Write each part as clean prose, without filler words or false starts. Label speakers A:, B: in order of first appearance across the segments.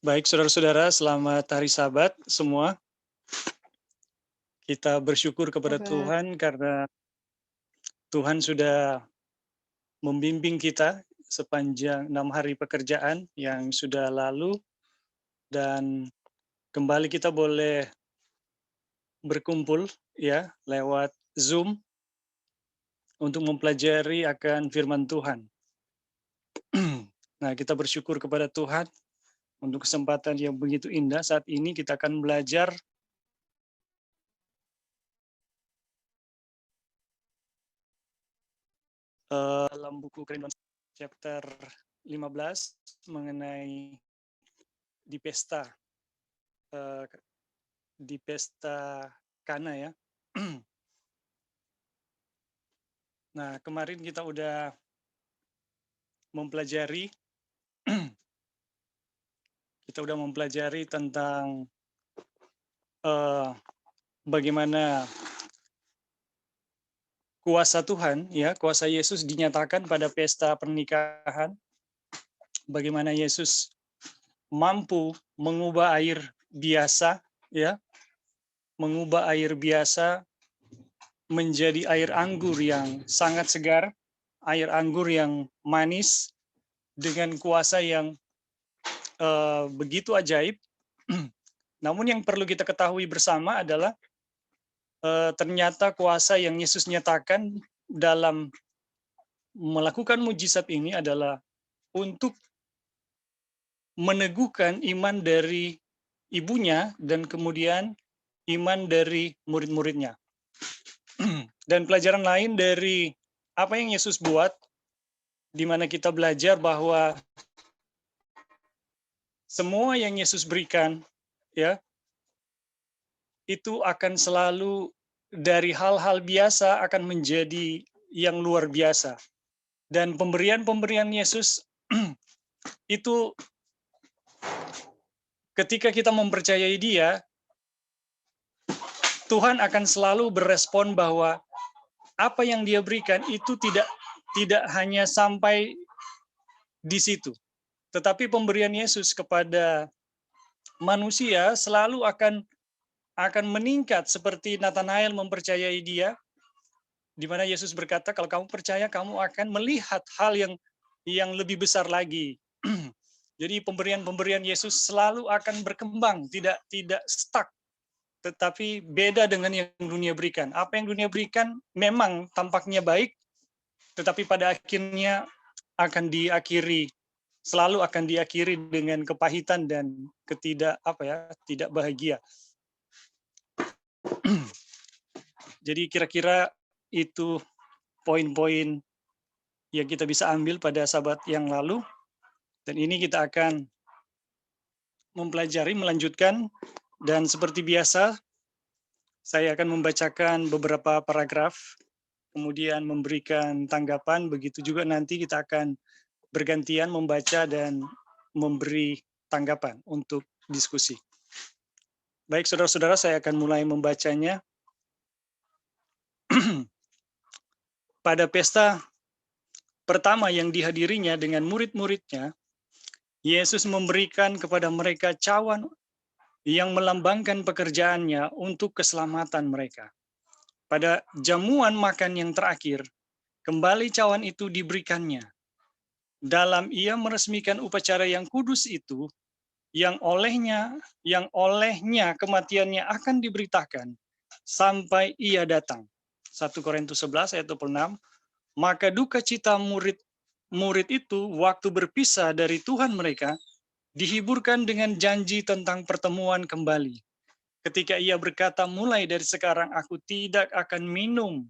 A: Baik, saudara-saudara, selamat hari Sabat semua. Kita bersyukur kepada
B: Sahabat,
A: Tuhan karena Tuhan sudah membimbing kita sepanjang 6 hari pekerjaan yang sudah lalu, dan kembali kita boleh berkumpul ya lewat Zoom untuk mempelajari akan firman Tuhan. Nah, kita bersyukur kepada Tuhan untuk kesempatan yang begitu indah. Saat ini kita akan belajar dalam buku Kerinduan chapter 15 mengenai di pesta eh, di pesta Kana ya. Nah, kemarin kita udah mempelajari tentang eh, bagaimana kuasa Tuhan ya, kuasa Yesus dinyatakan pada pesta pernikahan, bagaimana Yesus mampu mengubah air biasa ya, mengubah air biasa menjadi air anggur yang sangat segar, air anggur yang manis dengan kuasa yang begitu ajaib. Namun yang perlu kita ketahui bersama adalah ternyata kuasa yang Yesus nyatakan dalam melakukan mujizat ini adalah untuk meneguhkan iman dari ibunya dan kemudian iman dari murid-muridnya. Dan pelajaran lain dari apa yang Yesus buat, di mana kita belajar bahwa semua yang Yesus berikan ya, itu akan selalu dari hal-hal biasa akan menjadi yang luar biasa. Dan pemberian-pemberian Yesus itu ketika kita mempercayai Dia, Tuhan akan selalu berespon bahwa apa yang Dia berikan itu tidak hanya sampai di situ, tetapi pemberian Yesus kepada manusia selalu akan meningkat seperti Nathanael mempercayai Dia, di mana Yesus berkata, kalau kamu percaya, kamu akan melihat hal yang lebih besar lagi. Jadi pemberian-pemberian Yesus selalu akan berkembang, tidak stuck, tetapi beda dengan yang dunia berikan. Apa yang dunia berikan memang tampaknya baik, tetapi pada akhirnya selalu akan diakhiri dengan kepahitan dan tidak bahagia. Jadi kira-kira itu poin-poin yang kita bisa ambil pada Sabat yang lalu, dan ini kita akan melanjutkan, dan seperti biasa saya akan membacakan beberapa paragraf, kemudian memberikan tanggapan, begitu juga nanti kita akan bergantian membaca dan memberi tanggapan untuk diskusi. Baik, saudara-saudara, saya akan mulai membacanya. Pada pesta pertama yang dihadirinya dengan murid-muridnya, Yesus memberikan kepada mereka cawan yang melambangkan pekerjaannya untuk keselamatan mereka. Pada jamuan makan yang terakhir, kembali cawan itu diberikannya. Dalam ia meresmikan upacara yang kudus itu, yang olehnya kematiannya akan diberitakan sampai ia datang. 1 Korintus 11 ayat 26. Maka duka cita murid itu waktu berpisah dari Tuhan mereka dihiburkan dengan janji tentang pertemuan kembali. Ketika ia berkata, mulai dari sekarang aku tidak akan minum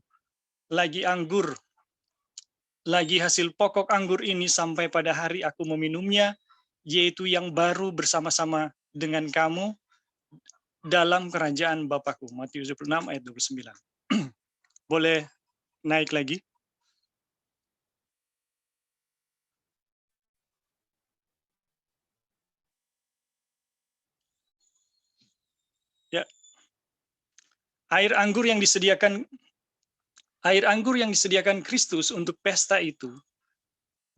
A: lagi hasil pokok anggur ini sampai pada hari aku meminumnya, yaitu yang baru bersama-sama dengan kamu dalam kerajaan Bapakku. Matius 26 ayat 29. Boleh naik lagi? Ya. Air anggur yang disediakan Kristus untuk pesta itu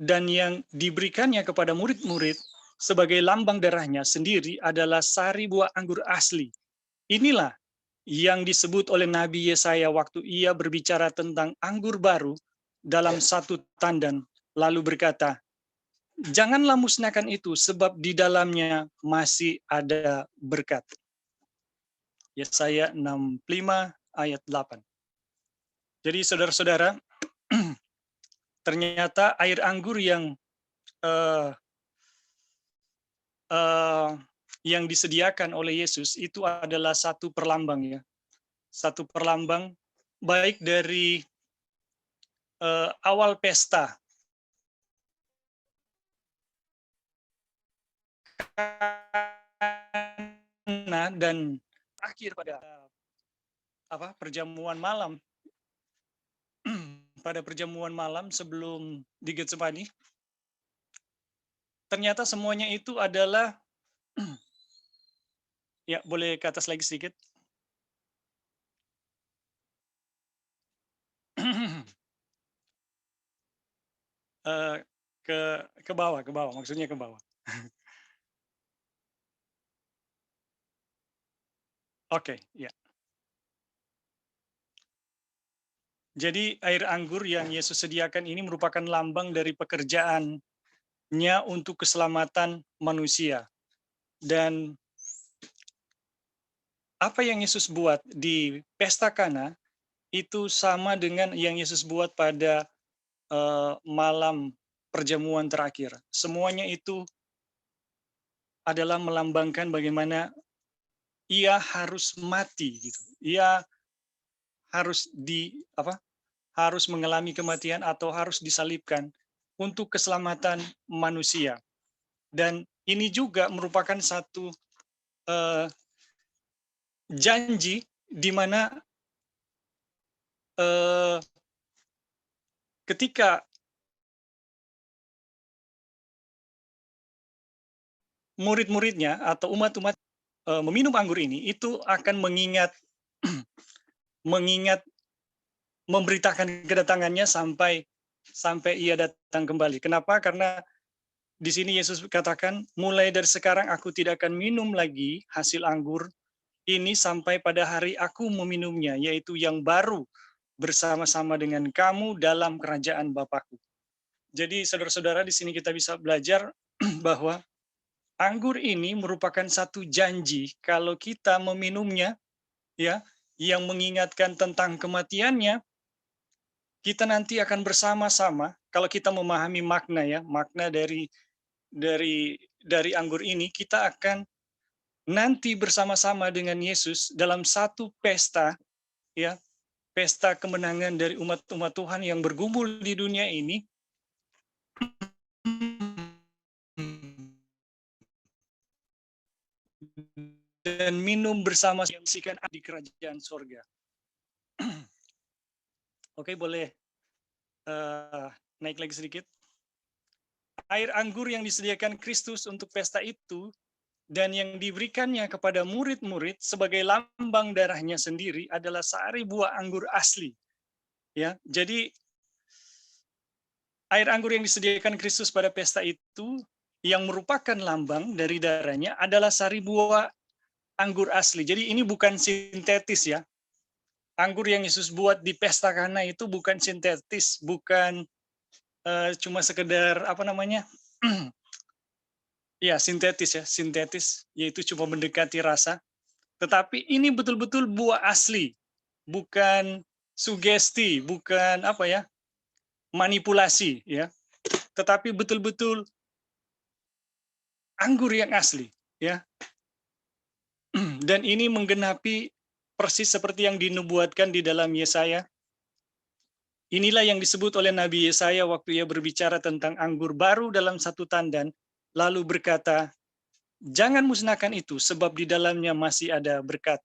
A: dan yang diberikannya kepada murid-murid sebagai lambang darahnya sendiri adalah sari buah anggur asli. Inilah yang disebut oleh Nabi Yesaya waktu ia berbicara tentang anggur baru dalam satu tandan, lalu berkata, janganlah musnahkan itu sebab di dalamnya masih ada berkat. Yesaya 65 ayat 8. Jadi saudara-saudara, ternyata air anggur yang disediakan oleh Yesus itu adalah satu perlambang ya, satu perlambang baik dari awal pesta dan akhir pada perjamuan malam pada perjamuan malam sebelum di Getsemani. Ternyata semuanya itu adalah ya, boleh ke atas lagi sedikit. Ke bawah, maksudnya ke bawah. Oke, ya. Jadi air anggur yang Yesus sediakan ini merupakan lambang dari pekerjaannya untuk keselamatan manusia. Dan apa yang Yesus buat di pesta Kana itu sama dengan yang Yesus buat pada malam perjamuan terakhir. Semuanya itu adalah melambangkan bagaimana ia harus mati gitu. Ia harus harus mengalami kematian atau harus disalibkan untuk keselamatan manusia. Dan ini juga merupakan satu janji di mana ketika murid-muridnya atau umat-umat meminum anggur ini, itu akan mengingat memberitakan kedatangannya sampai ia datang kembali. Kenapa? Karena di sini Yesus katakan, mulai dari sekarang aku tidak akan minum lagi hasil anggur ini sampai pada hari aku meminumnya, yaitu yang baru bersama-sama dengan kamu dalam kerajaan Bapakku. Jadi saudara-saudara, di sini kita bisa belajar bahwa anggur ini merupakan satu janji kalau kita meminumnya, ya, yang mengingatkan tentang kematiannya, kita nanti akan bersama-sama. Kalau kita memahami makna ya, makna dari anggur ini, kita akan nanti bersama-sama dengan Yesus dalam satu pesta, ya, pesta kemenangan dari umat-umat Tuhan yang bergumul di dunia ini, dan minum bersama saksikan di kerajaan sorga. Oke, boleh naik lagi sedikit. Air anggur yang disediakan Kristus untuk pesta itu dan yang diberikannya kepada murid-murid sebagai lambang darahnya sendiri adalah sari buah anggur asli. Ya, jadi air anggur yang disediakan Kristus pada pesta itu yang merupakan lambang dari darahnya adalah sari buah anggur asli. Jadi ini bukan sintetis ya. Anggur yang Yesus buat di pesta Kana itu bukan sintetis, bukan cuma sekedar ya sintetis, yaitu cuma mendekati rasa. Tetapi ini betul-betul buah asli, bukan sugesti, bukan manipulasi ya. Tetapi betul-betul anggur yang asli ya. Dan ini menggenapi persis seperti yang dinubuatkan di dalam Yesaya. Inilah yang disebut oleh Nabi Yesaya waktu ia berbicara tentang anggur baru dalam satu tandan, lalu berkata, jangan musnahkan itu sebab di dalamnya masih ada berkat.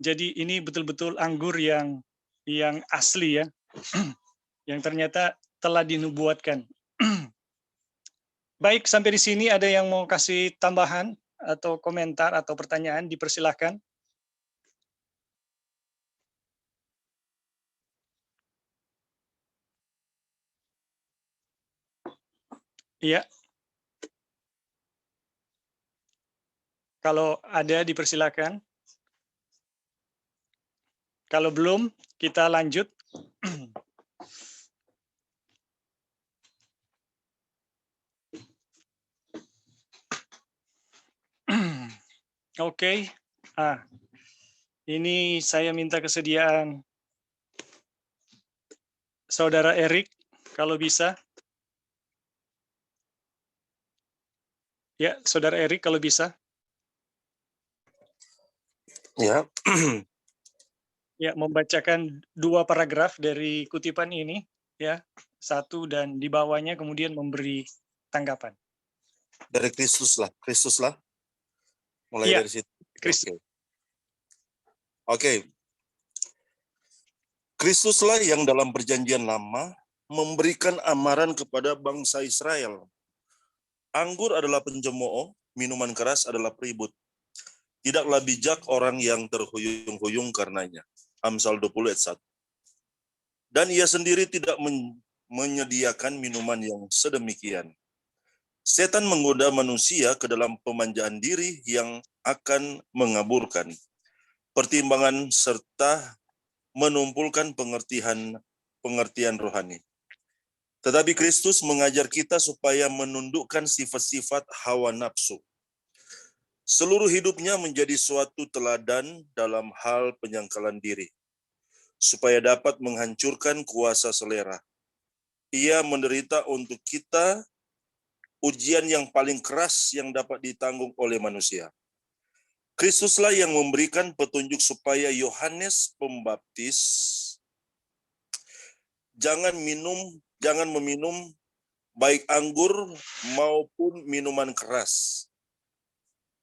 A: Jadi ini betul-betul anggur yang asli ya, yang ternyata telah dinubuatkan. Baik, sampai di sini ada yang mau kasih tambahan atau komentar atau pertanyaan, dipersilahkan. Iya. Kalau ada dipersilakan. Kalau belum, kita lanjut. Oke. Ini saya minta kesediaan Saudara Erik, kalau bisa. Ya, Saudara Erik, kalau bisa.
B: Ya.
A: Ya, membacakan 2 paragraf dari kutipan ini, ya, 1 dan di bawahnya kemudian memberi tanggapan.
B: Dari Kristus lah. Mulai
A: Iya,
B: dari situ.
A: Kristus.
B: Oke. Kristuslah yang dalam perjanjian lama memberikan amaran kepada bangsa Israel. Anggur adalah pencemooh, minuman keras adalah peribut. Tidaklah bijak orang yang terhuyung-huyung karenanya. Amsal 20 ayat 1. Dan ia sendiri tidak menyediakan minuman yang sedemikian. Setan menggoda manusia ke dalam pemanjaan diri yang akan mengaburkan pertimbangan serta menumpulkan pengertian rohani. Tetapi Kristus mengajar kita supaya menundukkan sifat-sifat hawa nafsu. Seluruh hidupnya menjadi suatu teladan dalam hal penyangkalan diri, supaya dapat menghancurkan kuasa selera. Ia menderita untuk kita ujian yang paling keras yang dapat ditanggung oleh manusia. Kristuslah yang memberikan petunjuk supaya Yohanes Pembaptis jangan meminum baik anggur maupun minuman keras.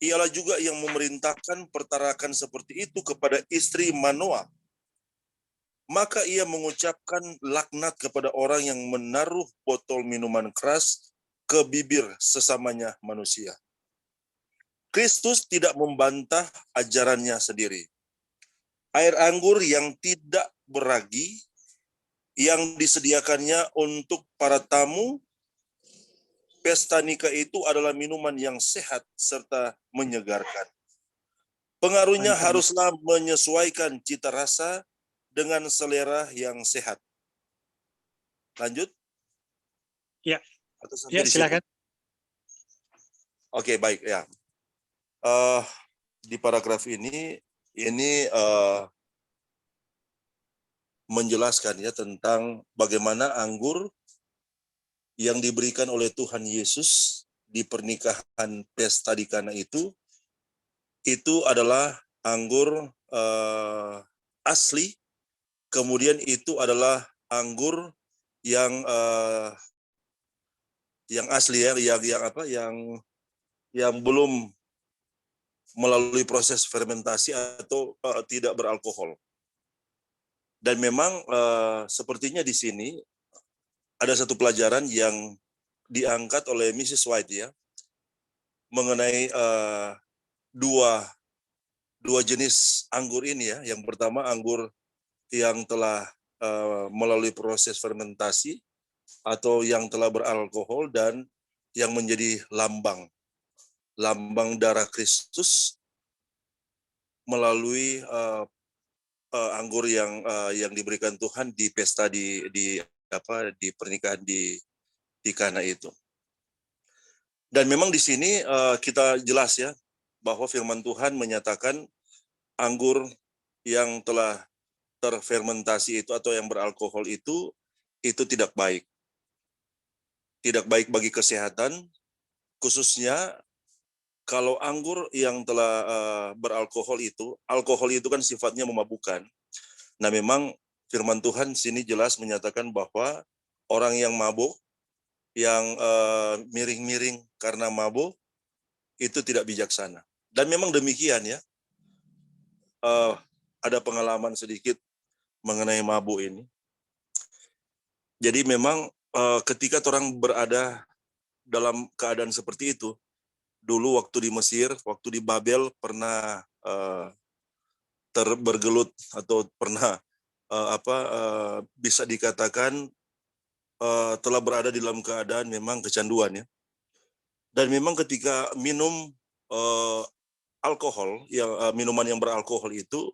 B: Ialah juga yang memerintahkan pertarakan seperti itu kepada istri Manoah. Maka ia mengucapkan laknat kepada orang yang menaruh botol minuman keras ke bibir sesamanya manusia. Kristus tidak membantah ajarannya sendiri. Air anggur yang tidak beragi yang disediakannya untuk para tamu pesta nikah itu adalah minuman yang sehat serta menyegarkan. Pengaruhnya haruslah menyesuaikan cita rasa dengan selera yang sehat. Lanjut?
A: Ya,
B: atau sampai di
A: silakan.
B: situ? Oke, baik ya. Di paragraf ini menjelaskan ya tentang bagaimana anggur yang diberikan oleh Tuhan Yesus di pernikahan pesta di Kana itu adalah anggur asli, kemudian itu adalah anggur yang asli ya, yang belum melalui proses fermentasi atau tidak beralkohol. Dan memang sepertinya di sini ada satu pelajaran yang diangkat oleh Mrs. White ya, mengenai dua jenis anggur ini ya. Yang pertama anggur yang telah melalui proses fermentasi atau yang telah beralkohol, dan yang menjadi lambang darah Kristus melalui anggur yang diberikan Tuhan di pesta di pernikahan di Kana itu. Dan memang di sini kita jelas ya bahwa firman Tuhan menyatakan anggur yang telah terfermentasi itu atau yang beralkohol itu tidak baik. Tidak baik bagi kesehatan, khususnya kalau anggur yang telah beralkohol itu, alkohol itu kan sifatnya memabukkan. Nah memang firman Tuhan sini jelas menyatakan bahwa orang yang mabuk, yang miring-miring karena mabuk, itu tidak bijaksana. Dan memang demikian ya. Ada pengalaman sedikit mengenai mabuk ini. Jadi memang ketika orang berada dalam keadaan seperti itu, dulu waktu di Mesir, waktu di Babel pernah bergelut atau pernah bisa dikatakan telah berada di dalam keadaan memang kecanduan ya. Dan memang ketika minum alkohol, minuman yang beralkohol itu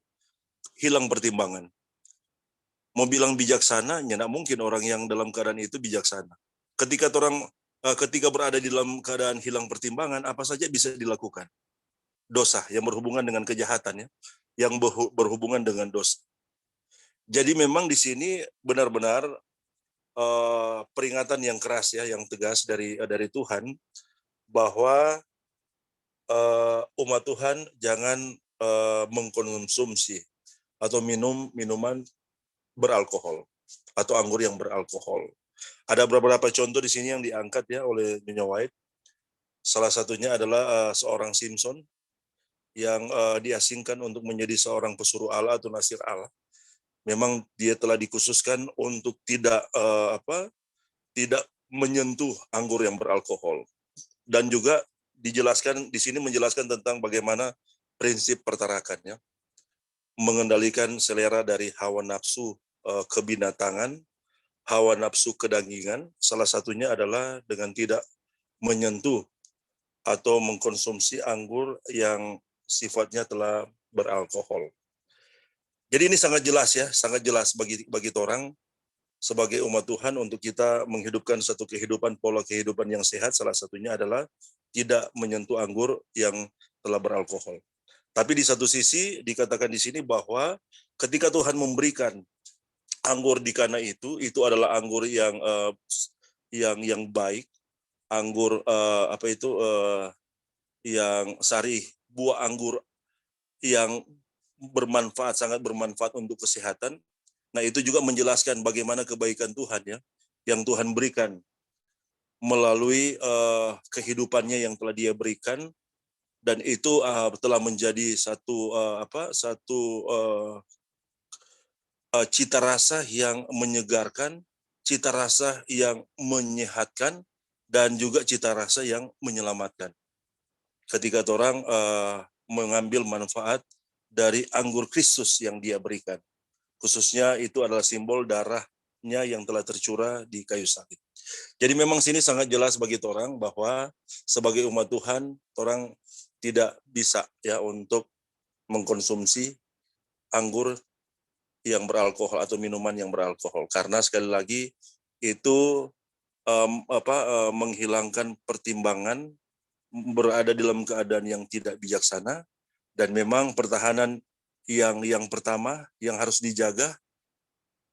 B: hilang pertimbangan. Mau bilang bijaksana, ya tidak mungkin orang yang dalam keadaan itu bijaksana. Ketika berada di dalam keadaan hilang pertimbangan, apa saja bisa dilakukan. Dosa yang berhubungan dengan kejahatan ya, yang berhubungan dengan dosa. Jadi memang di sini benar-benar peringatan yang keras ya, yang tegas dari Tuhan bahwa umat Tuhan jangan mengkonsumsi atau minum minuman beralkohol atau anggur yang beralkohol. Ada beberapa contoh di sini yang diangkat ya oleh Nyonya White. Salah satunya adalah seorang Simpson yang diasingkan untuk menjadi seorang pesuruh Allah atau nasir Allah. Memang dia telah dikhususkan untuk tidak menyentuh anggur yang beralkohol. Dan juga dijelaskan di sini menjelaskan tentang bagaimana prinsip pertarakannya, mengendalikan selera dari hawa nafsu kebinatangan, hawa nafsu kedagingan. Salah satunya adalah dengan tidak menyentuh atau mengkonsumsi anggur yang sifatnya telah beralkohol. Jadi ini sangat jelas ya, sangat jelas bagi orang sebagai umat Tuhan untuk kita menghidupkan satu kehidupan, pola kehidupan yang sehat. Salah satunya adalah tidak menyentuh anggur yang telah beralkohol. Tapi di satu sisi dikatakan di sini bahwa ketika Tuhan memberikan anggur di Kana itu adalah anggur yang baik, anggur yang sari, buah anggur yang bermanfaat, sangat bermanfaat untuk kesehatan. Nah, itu juga menjelaskan bagaimana kebaikan Tuhan ya, yang Tuhan berikan melalui kehidupannya yang telah Dia berikan, dan itu telah menjadi satu cita rasa yang menyegarkan, cita rasa yang menyehatkan, dan juga cita rasa yang menyelamatkan. Ketika orang mengambil manfaat dari anggur Kristus yang Dia berikan. Khususnya itu adalah simbol darahnya yang telah tercurah di kayu salib. Jadi memang sini sangat jelas bagi orang bahwa sebagai umat Tuhan, orang tidak bisa ya untuk mengkonsumsi anggur yang beralkohol atau minuman yang beralkohol, karena sekali lagi itu menghilangkan pertimbangan, berada dalam keadaan yang tidak bijaksana. Dan memang pertahanan yang pertama yang harus dijaga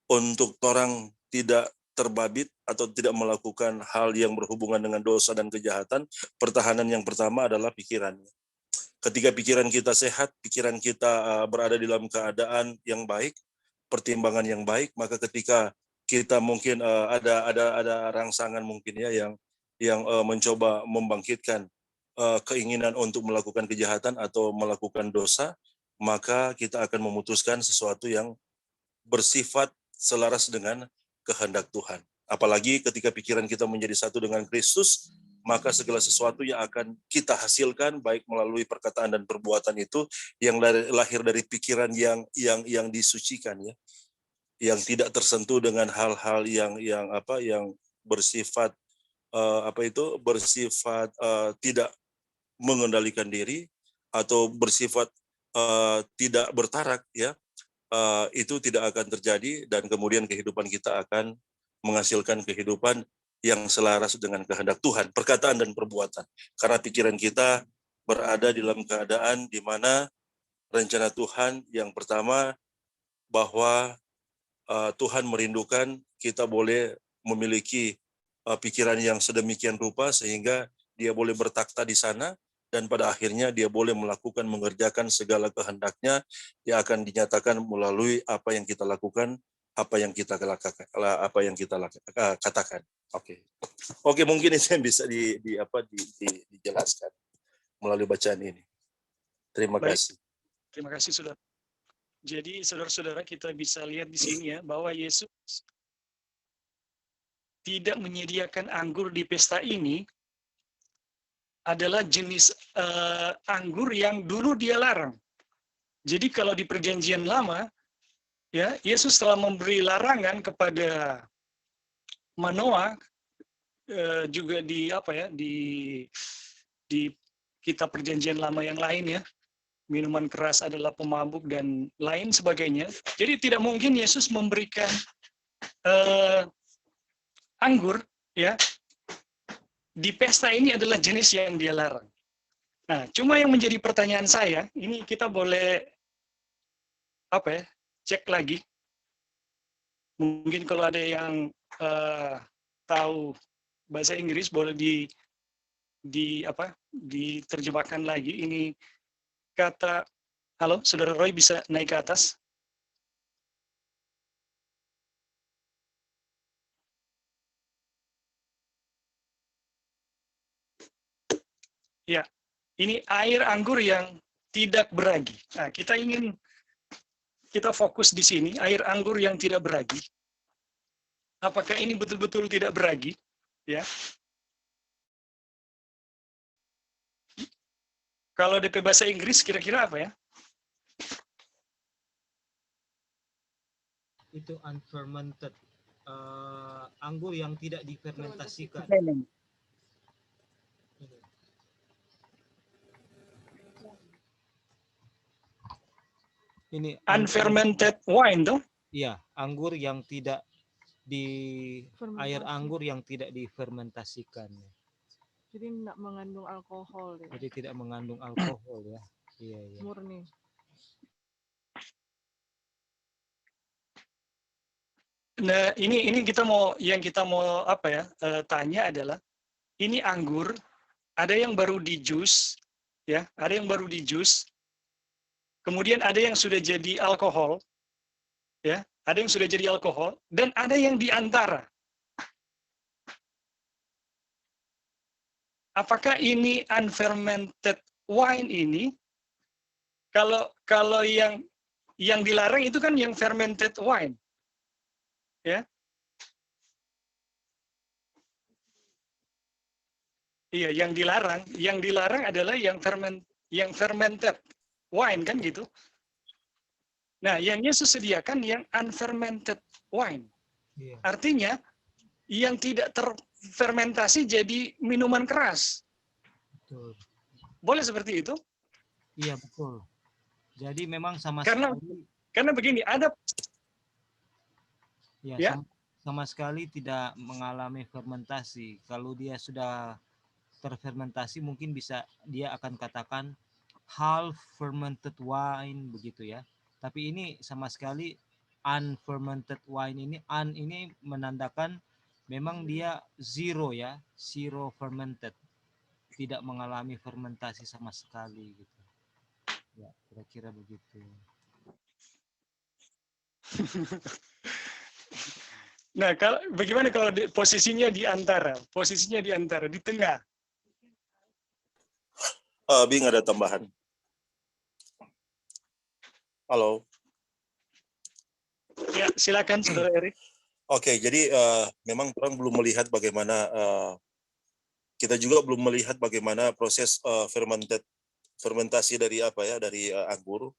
B: untuk orang tidak terbabit atau tidak melakukan hal yang berhubungan dengan dosa dan kejahatan. Pertahanan yang pertama adalah pikiran. Ketika pikiran kita sehat, pikiran kita berada dalam keadaan yang baik, pertimbangan yang baik, maka ketika kita mungkin ada rangsangan mungkin ya yang mencoba membangkitkan keinginan untuk melakukan kejahatan atau melakukan dosa, maka kita akan memutuskan sesuatu yang bersifat selaras dengan kehendak Tuhan. Apalagi ketika pikiran kita menjadi satu dengan Kristus, maka segala sesuatu yang akan kita hasilkan baik melalui perkataan dan perbuatan itu yang lahir dari pikiran yang disucikan ya, yang tidak tersentuh dengan hal-hal yang bersifat bersifat tidak mengendalikan diri atau bersifat tidak bertarak ya, itu tidak akan terjadi, dan kemudian kehidupan kita akan menghasilkan kehidupan yang selaras dengan kehendak Tuhan, perkataan dan perbuatan. Karena pikiran kita berada dalam keadaan di mana rencana Tuhan yang pertama bahwa Tuhan merindukan kita boleh memiliki pikiran yang sedemikian rupa sehingga Dia boleh bertakhta di sana, dan pada akhirnya Dia boleh mengerjakan segala kehendaknya yang akan dinyatakan melalui apa yang kita lakukan, apa yang kita katakan. Oke, mungkin itu yang bisa dijelaskan melalui bacaan ini. Terima kasih.
A: Terima kasih, Saudara. Jadi saudara-saudara, kita bisa lihat di sini ya bahwa Yesus tidak menyediakan anggur di pesta ini adalah jenis anggur yang dulu Dia larang. Jadi kalau di Perjanjian Lama ya, Yesus telah memberi larangan kepada Manoah juga di apa ya, di kitab perjanjian lama yang lain ya, minuman keras adalah pemabuk dan lain sebagainya. Jadi tidak mungkin Yesus memberikan anggur ya di pesta ini adalah jenis yang dia larang. Nah, cuma yang menjadi pertanyaan saya, ini kita boleh apa ya, cek lagi. Mungkin kalau ada yang tahu bahasa Inggris boleh diterjemahkan lagi. Ini kata, halo, Saudara Roy bisa naik ke atas? Ya, ini air anggur yang tidak beragi. Nah, kita fokus di sini, air anggur yang tidak beragi. Apakah ini betul-betul tidak beragi? Ya. Kalau DP bahasa Inggris kira-kira apa ya?
C: Itu unfermented, anggur yang tidak difermentasikan. Ini
A: Unfermented wine dong?
C: Iya, anggur yang tidak air anggur yang tidak difermentasikan.
D: Jadi tidak mengandung alkohol ya.
C: Jadi tidak mengandung alkohol ya. Iya, iya.
D: Murni.
A: Nah, ini kita mau apa ya? Tanya adalah ini anggur, ada yang baru di jus ya, ada yang baru di jus. Kemudian ada yang sudah jadi alkohol, ya, ada yang sudah jadi alkohol, dan ada yang di antara. Apakah ini unfermented wine ini? Kalau yang dilarang itu kan yang fermented wine, ya. Iya, yang dilarang adalah yang fermented wine kan gitu. Nah, yang Yesus sediakan yang unfermented wine.
C: Iya.
A: Artinya yang tidak terfermentasi jadi minuman keras.
C: Betul.
A: Boleh seperti itu?
C: Iya, betul. Jadi memang
A: Karena begini, ada
C: ya. Sama sekali tidak mengalami fermentasi. Kalau dia sudah terfermentasi mungkin dia akan katakan half fermented wine begitu ya. Tapi ini sama sekali unfermented wine ini menandakan memang dia zero ya, zero fermented. Tidak mengalami fermentasi sama sekali gitu. Ya, kira-kira begitu.
A: Nah, bagaimana kalau posisinya di antara? Posisinya di antara, di tengah.
B: Bing ada tambahan. Halo.
A: Ya, silakan Saudara Erik.
B: Oke, jadi memang orang belum melihat bagaimana kita juga belum melihat bagaimana proses fermentasi dari dari anggur.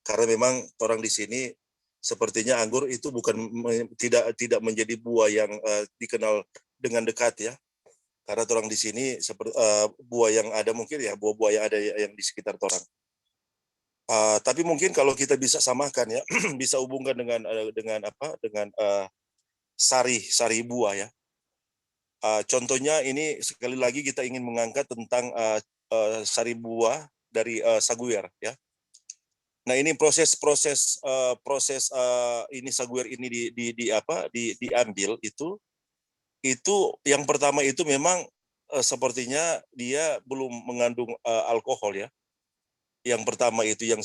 B: Karena memang orang di sini sepertinya anggur itu tidak menjadi buah yang dikenal dengan dekat ya. Karena orang di sini seperti buah yang ada mungkin ya buah-buah yang ada yang di sekitar orang. Tapi mungkin kalau kita bisa samakan ya, bisa hubungkan dengan sari buah ya. Contohnya ini sekali lagi kita ingin mengangkat tentang sari buah dari saguer ya. Nah ini proses ini saguer ini diambil itu yang pertama itu memang sepertinya dia belum mengandung alkohol ya. Yang pertama itu yang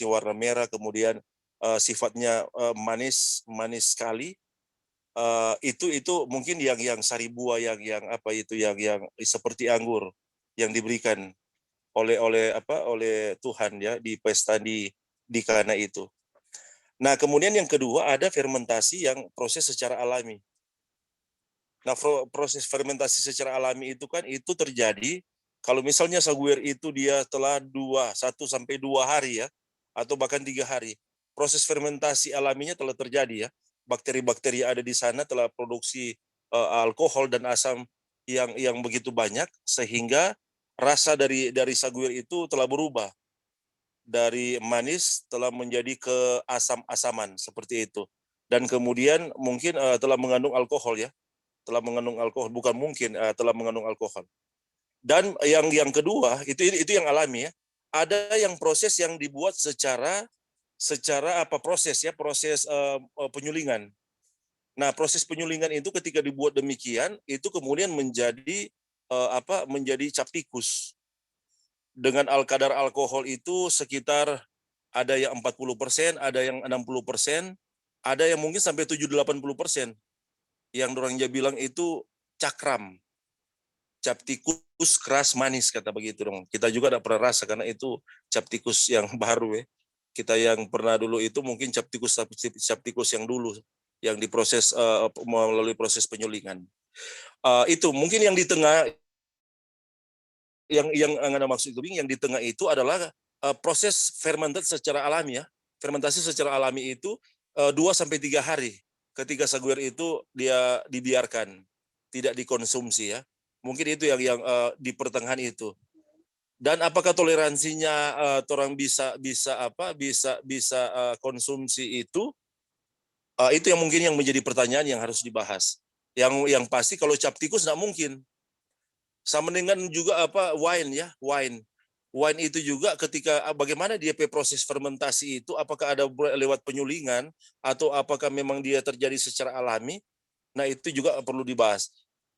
B: warna merah, kemudian sifatnya manis sekali. Itu mungkin yang sari buah yang seperti anggur yang diberikan oleh Tuhan ya di pesta di Kana itu. Nah, kemudian yang kedua ada fermentasi yang proses secara alami. Nah, proses fermentasi secara alami itu kan itu terjadi kalau misalnya saguer itu dia telah 1 sampai 2 hari ya, atau bahkan 3 hari, proses fermentasi alaminya telah terjadi ya. Bakteri-bakteri ada di sana telah produksi alkohol dan asam yang begitu banyak, sehingga rasa dari saguir itu telah berubah dari manis telah menjadi ke asam-asaman seperti itu. Dan kemudian mungkin telah mengandung alkohol ya, telah mengandung alkohol, bukan mungkin telah mengandung alkohol. Dan yang kedua itu yang alami ya. Ada yang proses yang dibuat secara proses penyulingan. Nah, proses penyulingan itu ketika dibuat demikian itu kemudian menjadi menjadi cap tikus. Dengan kadar alkohol itu sekitar ada yang 40%, ada yang 60%, ada yang mungkin sampai 70-80%. Yang orangnya bilang itu cakram. Cap tikus keras manis kata begitu dong. Kita juga tidak pernah rasa karena itu cap tikus yang baru ya. Kita yang pernah dulu itu mungkin cap tikus yang dulu yang diproses melalui proses penyulingan. Itu mungkin yang di tengah yang Anda maksud itu yang di tengah itu adalah proses fermented secara alami ya. Fermentasi secara alami itu 2-3 hari ketika saguir itu dia dibiarkan, tidak dikonsumsi ya. Mungkin itu yang di pertengahan itu. Dan apakah toleransinya orang bisa konsumsi itu yang mungkin yang menjadi pertanyaan yang harus dibahas. Yang pasti kalau cap tikus tidak mungkin. Sama dengan juga wine ya, wine. Wine itu juga ketika bagaimana dia proses fermentasi itu, apakah ada lewat penyulingan atau apakah memang dia terjadi secara alami. Nah, itu juga perlu dibahas.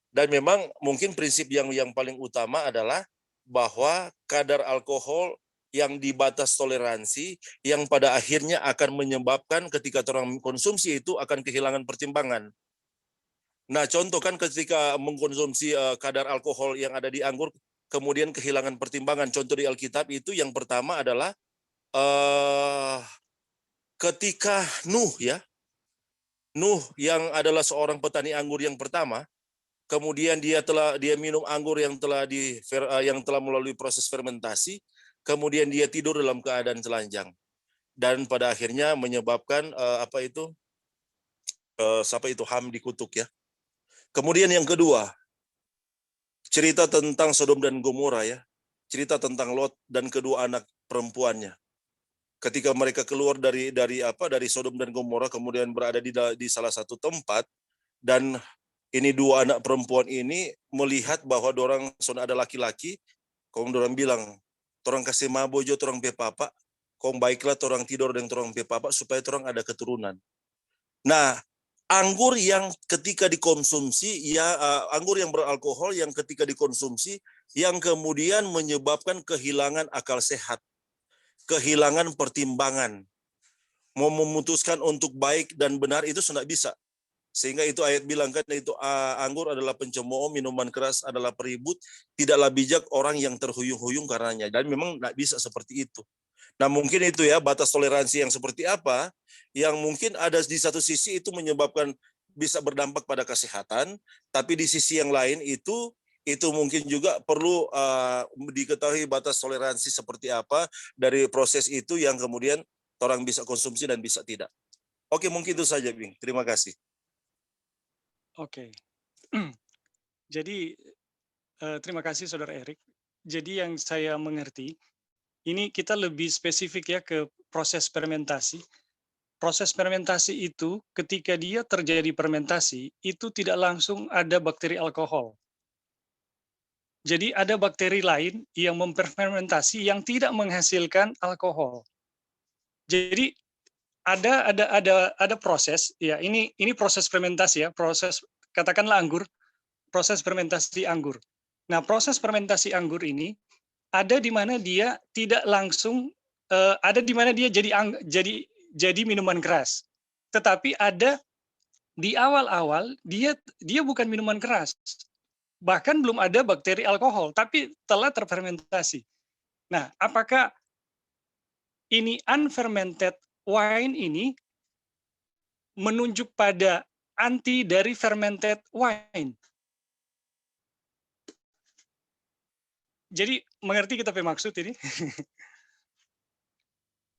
B: Dan memang mungkin prinsip yang paling utama adalah bahwa kadar alkohol yang di batas toleransi yang pada akhirnya akan menyebabkan ketika orang konsumsi itu akan kehilangan pertimbangan. Nah, contoh kan ketika mengkonsumsi kadar alkohol yang ada di anggur, kemudian kehilangan pertimbangan. Contoh di Alkitab itu yang pertama adalah ketika Nuh yang adalah seorang petani anggur yang pertama, kemudian dia minum anggur yang telah melalui proses fermentasi, kemudian dia tidur dalam keadaan telanjang, dan pada akhirnya menyebabkan Ham dikutuk ya. Kemudian yang kedua, cerita tentang Sodom dan Gomora ya. Cerita tentang Lot dan kedua anak perempuannya. Ketika mereka keluar dari Sodom dan Gomora kemudian berada di salah satu tempat, dan ini dua anak perempuan ini melihat bahwa dorang ada laki-laki, kong dorang bilang, "Torang kasih mabojo torang pe papa, kong baiklah torang tidur dengan torang pe papa supaya torang ada keturunan." Nah, anggur yang ketika dikonsumsi anggur yang beralkohol yang ketika dikonsumsi yang kemudian menyebabkan kehilangan akal sehat, kehilangan pertimbangan, mau memutuskan untuk baik dan benar itu sudah bisa. Sehingga itu ayat bilang kan itu anggur adalah pencemooh, minuman keras adalah peribut, tidaklah bijak orang yang terhuyung-huyung karenanya. Dan memang tidak bisa seperti itu. Nah, mungkin itu ya batas toleransi yang seperti apa yang mungkin ada di satu sisi itu menyebabkan bisa berdampak pada kesehatan, tapi di sisi yang lain itu mungkin juga perlu diketahui batas toleransi seperti apa dari proses itu yang kemudian orang bisa konsumsi dan bisa tidak. Oke, mungkin itu saja, Bing. Terima kasih.
A: Oke. Jadi terima kasih Saudara Erik. Jadi yang saya mengerti ini kita lebih spesifik ya ke proses fermentasi. Proses fermentasi itu ketika dia terjadi fermentasi itu tidak langsung ada bakteri alkohol. Jadi ada bakteri lain yang memfermentasi yang tidak menghasilkan alkohol. Jadi ada proses ya, ini proses fermentasi ya, proses katakanlah anggur, proses fermentasi anggur. Nah, proses fermentasi anggur ini ada di mana dia tidak langsung ada di mana dia jadi minuman keras. Tetapi ada di awal-awal dia bukan minuman keras. Bahkan belum ada bakteri alkohol, tapi telah terfermentasi. Nah, apakah ini unfermented wine ini menunjuk pada anti dari fermented wine? Jadi mengerti kita maksud ini?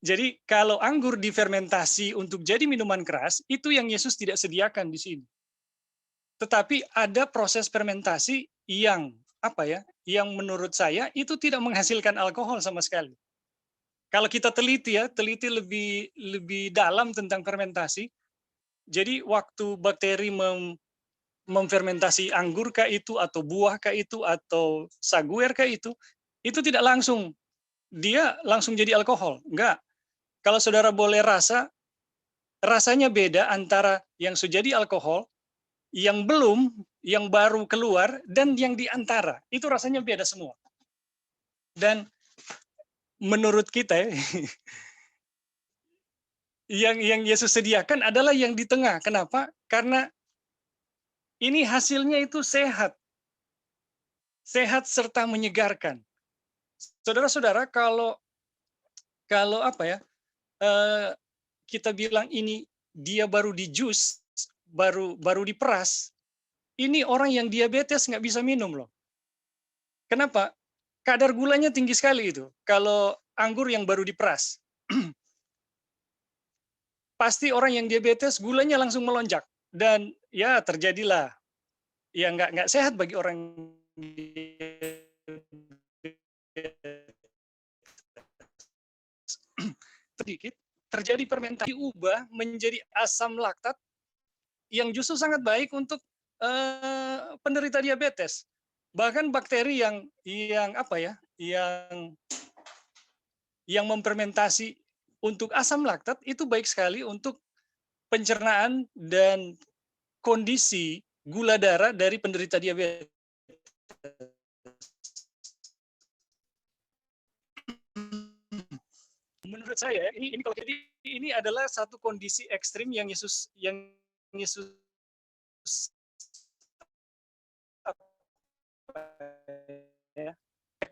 A: Jadi kalau anggur difermentasi untuk jadi minuman keras, itu yang Yesus tidak sediakan di sini. Tetapi ada proses fermentasi yang yang menurut saya itu tidak menghasilkan alkohol sama sekali. Kalau kita teliti lebih dalam tentang fermentasi, jadi waktu bakteri memfermentasi anggur kah itu, atau buah kah itu, atau saguer kah itu tidak langsung, dia langsung jadi alkohol. Enggak. Kalau saudara boleh rasanya beda antara yang sudah jadi alkohol, yang belum, yang baru keluar, dan yang di antara. Itu rasanya beda semua. Dan menurut kita, yang Yesus sediakan adalah yang di tengah. Kenapa? Karena ini hasilnya itu sehat. Sehat serta menyegarkan. Saudara-saudara, kalau kita bilang ini dia baru di jus, baru diperas, ini orang yang diabetes nggak bisa minum loh. Kenapa? Kadar gulanya tinggi sekali itu. Kalau anggur yang baru diperas, pasti orang yang diabetes gulanya langsung melonjak, dan ya terjadilah ya nggak sehat bagi orang sedikit terjadi fermentasi, diubah menjadi asam laktat yang justru sangat baik untuk penderita diabetes. Bahkan bakteri yang memfermentasi untuk asam laktat itu baik sekali untuk pencernaan dan kondisi gula darah dari penderita diabetes. Menurut saya ini kalau jadi ini adalah satu kondisi ekstrim yang Yesus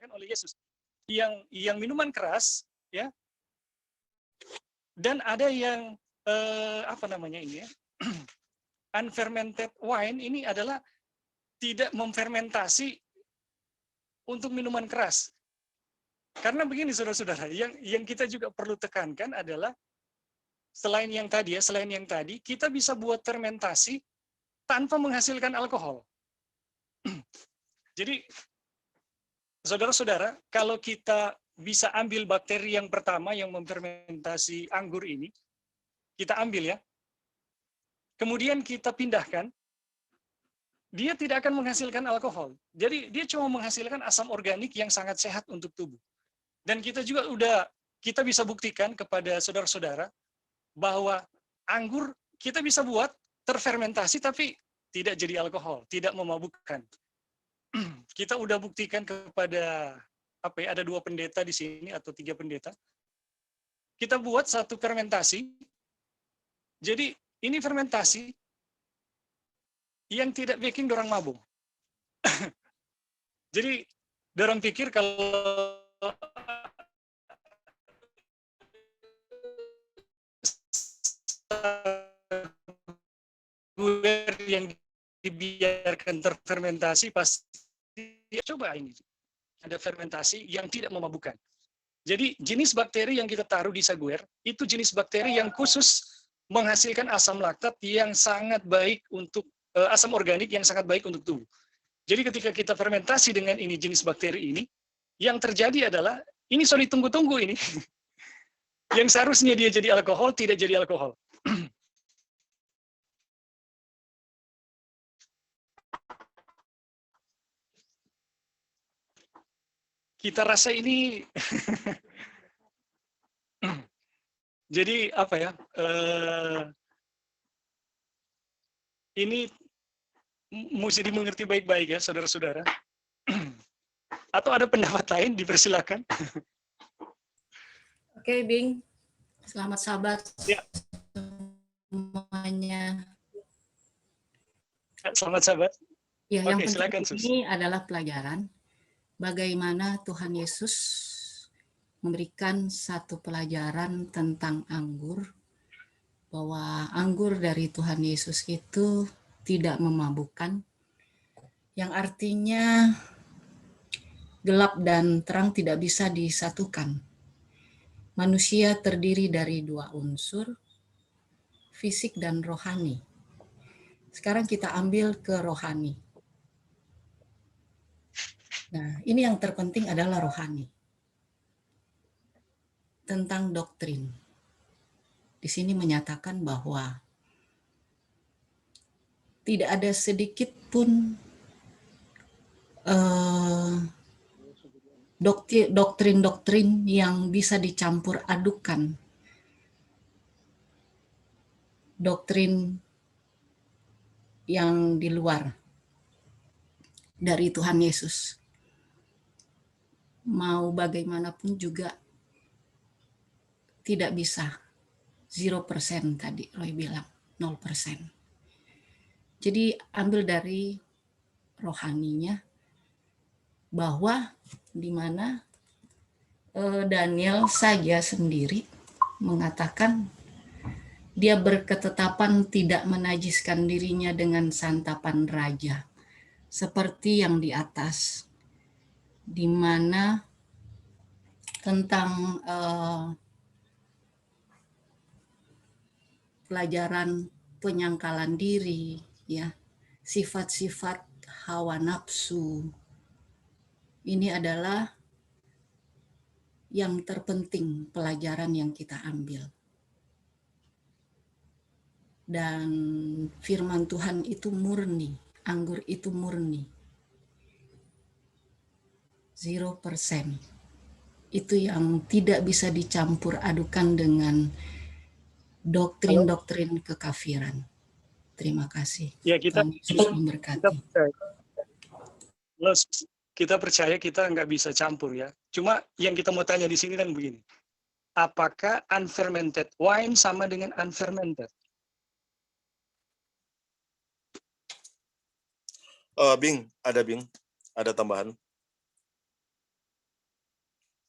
A: oleh Yesus, yang minuman keras, ya, dan ada yang unfermented wine, ini adalah tidak memfermentasi untuk minuman keras. Karena begini saudara-saudara, yang kita juga perlu tekankan adalah selain yang tadi, kita bisa buat fermentasi tanpa menghasilkan alkohol. Jadi saudara-saudara, kalau kita bisa ambil bakteri yang pertama yang memfermentasi anggur ini, kita ambil ya, kemudian kita pindahkan, dia tidak akan menghasilkan alkohol. Jadi dia cuma menghasilkan asam organik yang sangat sehat untuk tubuh. Dan kita bisa buktikan kepada saudara-saudara bahwa anggur kita bisa buat terfermentasi tapi tidak jadi alkohol, tidak memabukkan. Kita udah buktikan kepada ada 2 pendeta di sini atau 3 pendeta. Kita buat satu fermentasi. Jadi ini fermentasi yang tidak bikin dorang mabuk. Jadi dorang pikir kalau yang dibiarkan terfermentasi pasti coba ini ada fermentasi yang tidak memabukkan. Jadi jenis bakteri yang kita taruh di saguer itu jenis bakteri yang khusus menghasilkan asam laktat yang sangat baik untuk asam organik yang sangat baik untuk tubuh. Jadi ketika kita fermentasi dengan ini jenis bakteri ini, yang terjadi adalah ini sudah ditunggu-tunggu ini. Yang seharusnya dia jadi alkohol tidak jadi alkohol. Kita rasa ini jadi ini mesti dimengerti baik-baik ya saudara-saudara. Atau ada pendapat lain, dipersilakan.
E: Oke, Bing. Selamat sahabat
A: Ya.
E: semuanya.
A: Selamat sahabat.
E: Ya, yang penting
A: silakan,
E: ini adalah pelajaran bagaimana Tuhan Yesus memberikan satu pelajaran tentang anggur, bahwa anggur dari Tuhan Yesus itu tidak memabukkan, yang artinya gelap dan terang tidak bisa disatukan. Manusia terdiri dari 2 unsur, fisik dan rohani. Sekarang kita ambil ke rohani. Nah, ini yang terpenting adalah rohani. Tentang doktrin. Di sini menyatakan bahwa tidak ada sedikit pun doktrin-doktrin yang bisa dicampur adukan. Doktrin yang di luar dari Tuhan Yesus. Mau bagaimanapun juga tidak bisa. 0% tadi Roy bilang, 0%. Jadi ambil dari rohaninya bahwa di mana Daniel saja sendiri mengatakan dia berketetapan tidak menajiskan dirinya dengan santapan raja seperti yang di atas, di mana tentang pelajaran penyangkalan diri, ya, sifat-sifat hawa nafsu. Ini adalah yang terpenting pelajaran yang kita ambil. Dan firman Tuhan itu murni, anggur itu murni. 0%. Itu yang tidak bisa dicampur adukan dengan doktrin-doktrin kekafiran. Terima kasih.
A: Ya, kita
E: Tuhan Yesus memberkati.
A: Kita percaya kita nggak bisa campur ya. Cuma yang kita mau tanya di sini kan begini. Apakah unfermented wine sama dengan unfermented?
B: Bing, ada tambahan.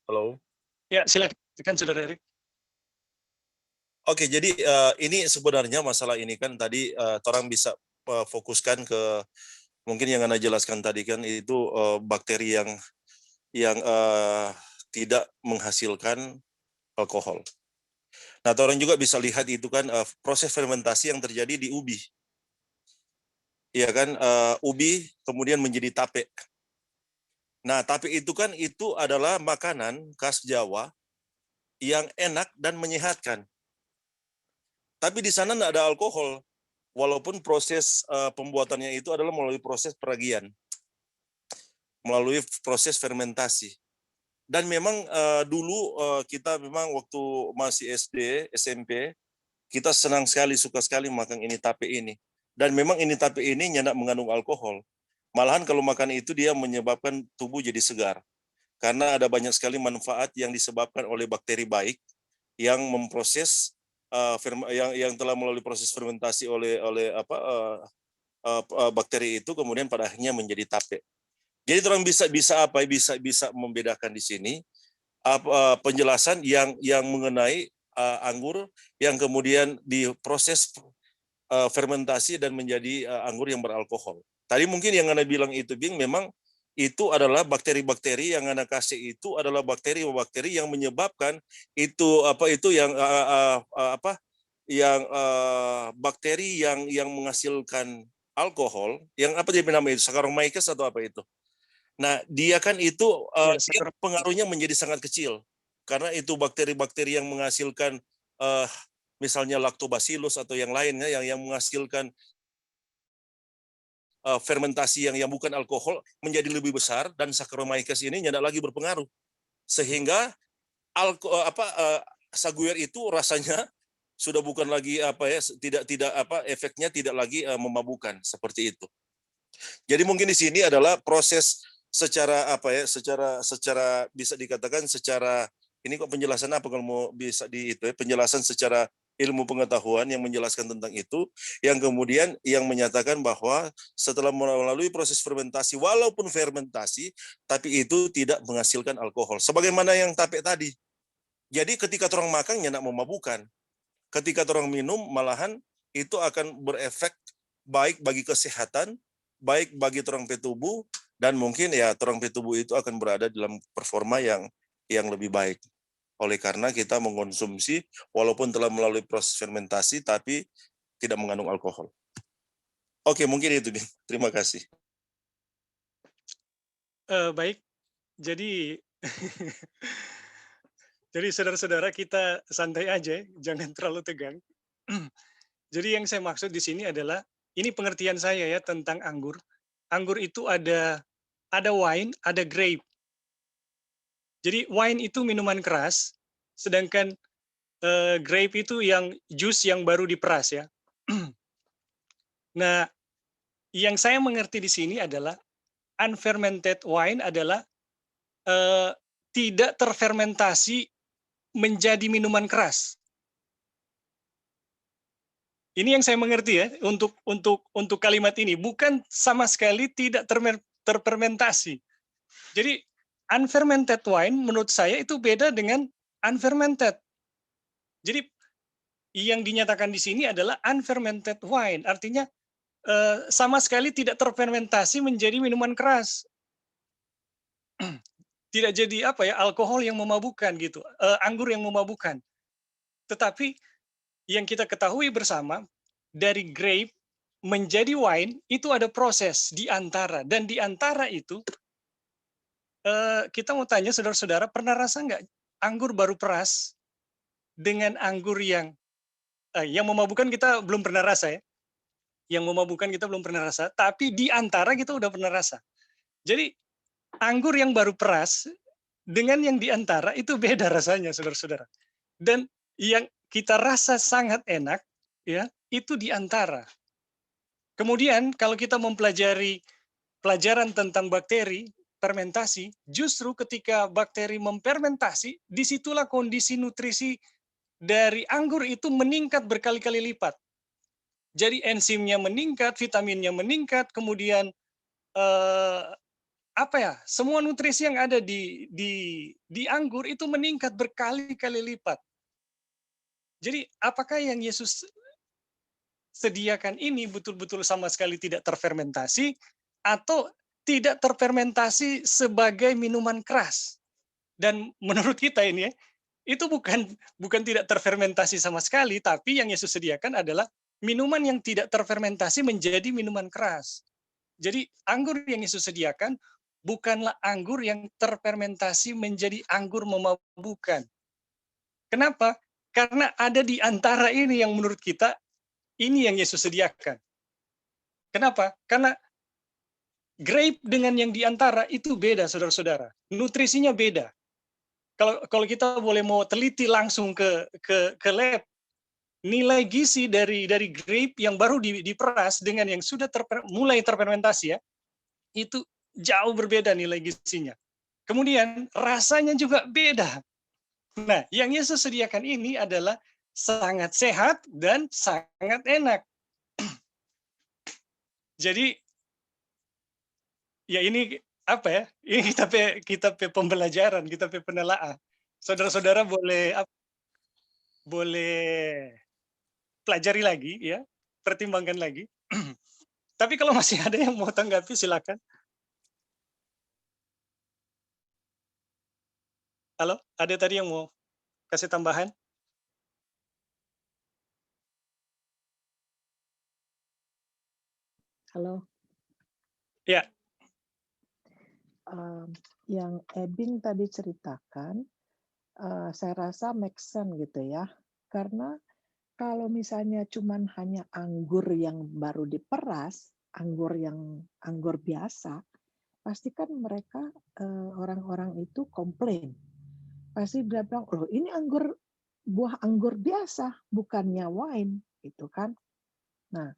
B: Halo.
A: Ya, silakan Saudara Erik.
B: Oke, jadi ini sebenarnya masalah ini kan tadi orang bisa fokuskan ke mungkin yang Anda jelaskan tadi kan itu bakteri yang tidak menghasilkan alkohol. Nah, orang juga bisa lihat itu kan proses fermentasi yang terjadi di ubi. Iya kan, ubi kemudian menjadi tape. Nah, tape itu kan itu adalah makanan khas Jawa yang enak dan menyehatkan. Tapi di sana tidak ada alkohol, walaupun proses pembuatannya itu adalah melalui proses peragian, melalui proses fermentasi. Dan memang dulu kita memang waktu masih SD, SMP, kita senang sekali, suka sekali makan ini tape ini. Dan memang ini tape ini nyendak mengandung alkohol. Malahan kalau makan itu dia menyebabkan tubuh jadi segar. Karena ada banyak sekali manfaat yang disebabkan oleh bakteri baik yang memproses yang telah melalui proses fermentasi oleh bakteri itu kemudian pada akhirnya menjadi tape. Jadi orang bisa membedakan di sini penjelasan yang mengenai anggur yang kemudian diproses fermentasi dan menjadi anggur yang beralkohol. Tadi mungkin yang Anda bilang itu, Bing, memang itu adalah bakteri-bakteri yang Anda kasih itu adalah bakteri-bakteri yang menyebabkan itu bakteri yang menghasilkan alkohol, yang apa dia namanya itu, Saccharomyces atau apa itu. Nah, dia kan itu pengaruhnya menjadi sangat kecil karena itu bakteri-bakteri yang menghasilkan misalnya lactobacillus atau yang lainnya yang menghasilkan fermentasi yang bukan alkohol menjadi lebih besar dan Saccharomyces ini tidak lagi berpengaruh sehingga saguer itu rasanya sudah bukan lagi efeknya tidak lagi memabukkan seperti itu. Jadi mungkin di sini adalah proses secara bisa dikatakan secara ini kok penjelasan apa kalau mau bisa penjelasan secara ilmu pengetahuan yang menjelaskan tentang itu, yang kemudian yang menyatakan bahwa setelah melalui proses fermentasi, walaupun fermentasi, tapi itu tidak menghasilkan alkohol. Sebagaimana yang tape tadi. Jadi ketika orang makan, nyenak memabukkan. Ketika orang minum, malahan itu akan berefek baik bagi kesehatan, baik bagi orang tubuh, dan mungkin ya orang tubuh itu akan berada dalam performa yang lebih baik. Oleh karena kita mengkonsumsi walaupun telah melalui proses fermentasi tapi tidak mengandung alkohol. Oke, mungkin itu. Terima kasih.
A: Baik, jadi jadi saudara-saudara kita santai aja, jangan terlalu tegang. Jadi yang saya maksud di sini adalah ini pengertian saya ya tentang anggur. Anggur itu ada wine, ada grape. Jadi wine itu minuman keras, sedangkan grape itu yang jus yang baru diperas ya. Nah, yang saya mengerti di sini adalah unfermented wine adalah eh, tidak terfermentasi menjadi minuman keras. Ini yang saya mengerti ya untuk kalimat ini, bukan sama sekali tidak terfermentasi. Jadi unfermented wine menurut saya itu beda dengan unfermented. Jadi yang dinyatakan di sini adalah unfermented wine, artinya sama sekali tidak terfermentasi menjadi minuman keras. Tidak jadi apa ya, alkohol yang memabukkan gitu, anggur yang memabukkan. Tetapi yang kita ketahui bersama, dari grape menjadi wine itu ada proses di antara, dan di antara itu kita mau tanya saudara-saudara, pernah rasa nggak anggur baru peras dengan anggur yang memabukkan kita belum pernah rasa ya, yang memabukkan kita belum pernah rasa, tapi di antara kita udah pernah rasa. Jadi anggur yang baru peras dengan yang di antara itu beda rasanya, saudara-saudara. Dan yang kita rasa sangat enak, ya, itu di antara. Kemudian kalau kita mempelajari pelajaran tentang bakteri, fermentasi, justru ketika bakteri memfermentasi, disitulah kondisi nutrisi dari anggur itu meningkat berkali-kali lipat. Jadi enzimnya meningkat, vitaminnya meningkat, kemudian semua nutrisi yang ada di anggur itu meningkat berkali-kali lipat. Jadi apakah yang Yesus sediakan ini betul-betul sama sekali tidak terfermentasi atau tidak terfermentasi sebagai minuman keras? Dan menurut kita ini ya, itu bukan tidak terfermentasi sama sekali, tapi yang Yesus sediakan adalah minuman yang tidak terfermentasi menjadi minuman keras. Jadi anggur yang Yesus sediakan bukanlah anggur yang terfermentasi menjadi anggur memabukkan. Kenapa? Karena ada di antara ini yang menurut kita ini yang Yesus sediakan. Kenapa? Karena grape dengan yang di antara itu beda, saudara-saudara. Nutrisinya beda. Kalau kita boleh mau teliti langsung ke lab, nilai gizi dari grape yang baru diperas dengan yang sudah mulai terfermentasi ya, itu jauh berbeda nilai gizinya. Kemudian rasanya juga beda. Nah, yang Yesus sediakan ini adalah sangat sehat dan sangat enak. Jadi ya ini apa ya? Ini kita pembelajaran, kita penelaah. Saudara-saudara boleh pelajari lagi ya, pertimbangkan lagi. Tapi kalau masih ada yang mau tanggapi silakan. Halo, ada tadi yang mau kasih tambahan?
F: Halo.
A: Ya.
F: Yang Ebing tadi ceritakan, saya rasa make sense gitu ya. Karena kalau misalnya cuman hanya anggur yang baru diperas, anggur biasa, pasti kan mereka orang-orang itu komplain. Pasti dia bilang, "Oh, ini buah anggur biasa, bukannya wine." Gitu kan. Nah,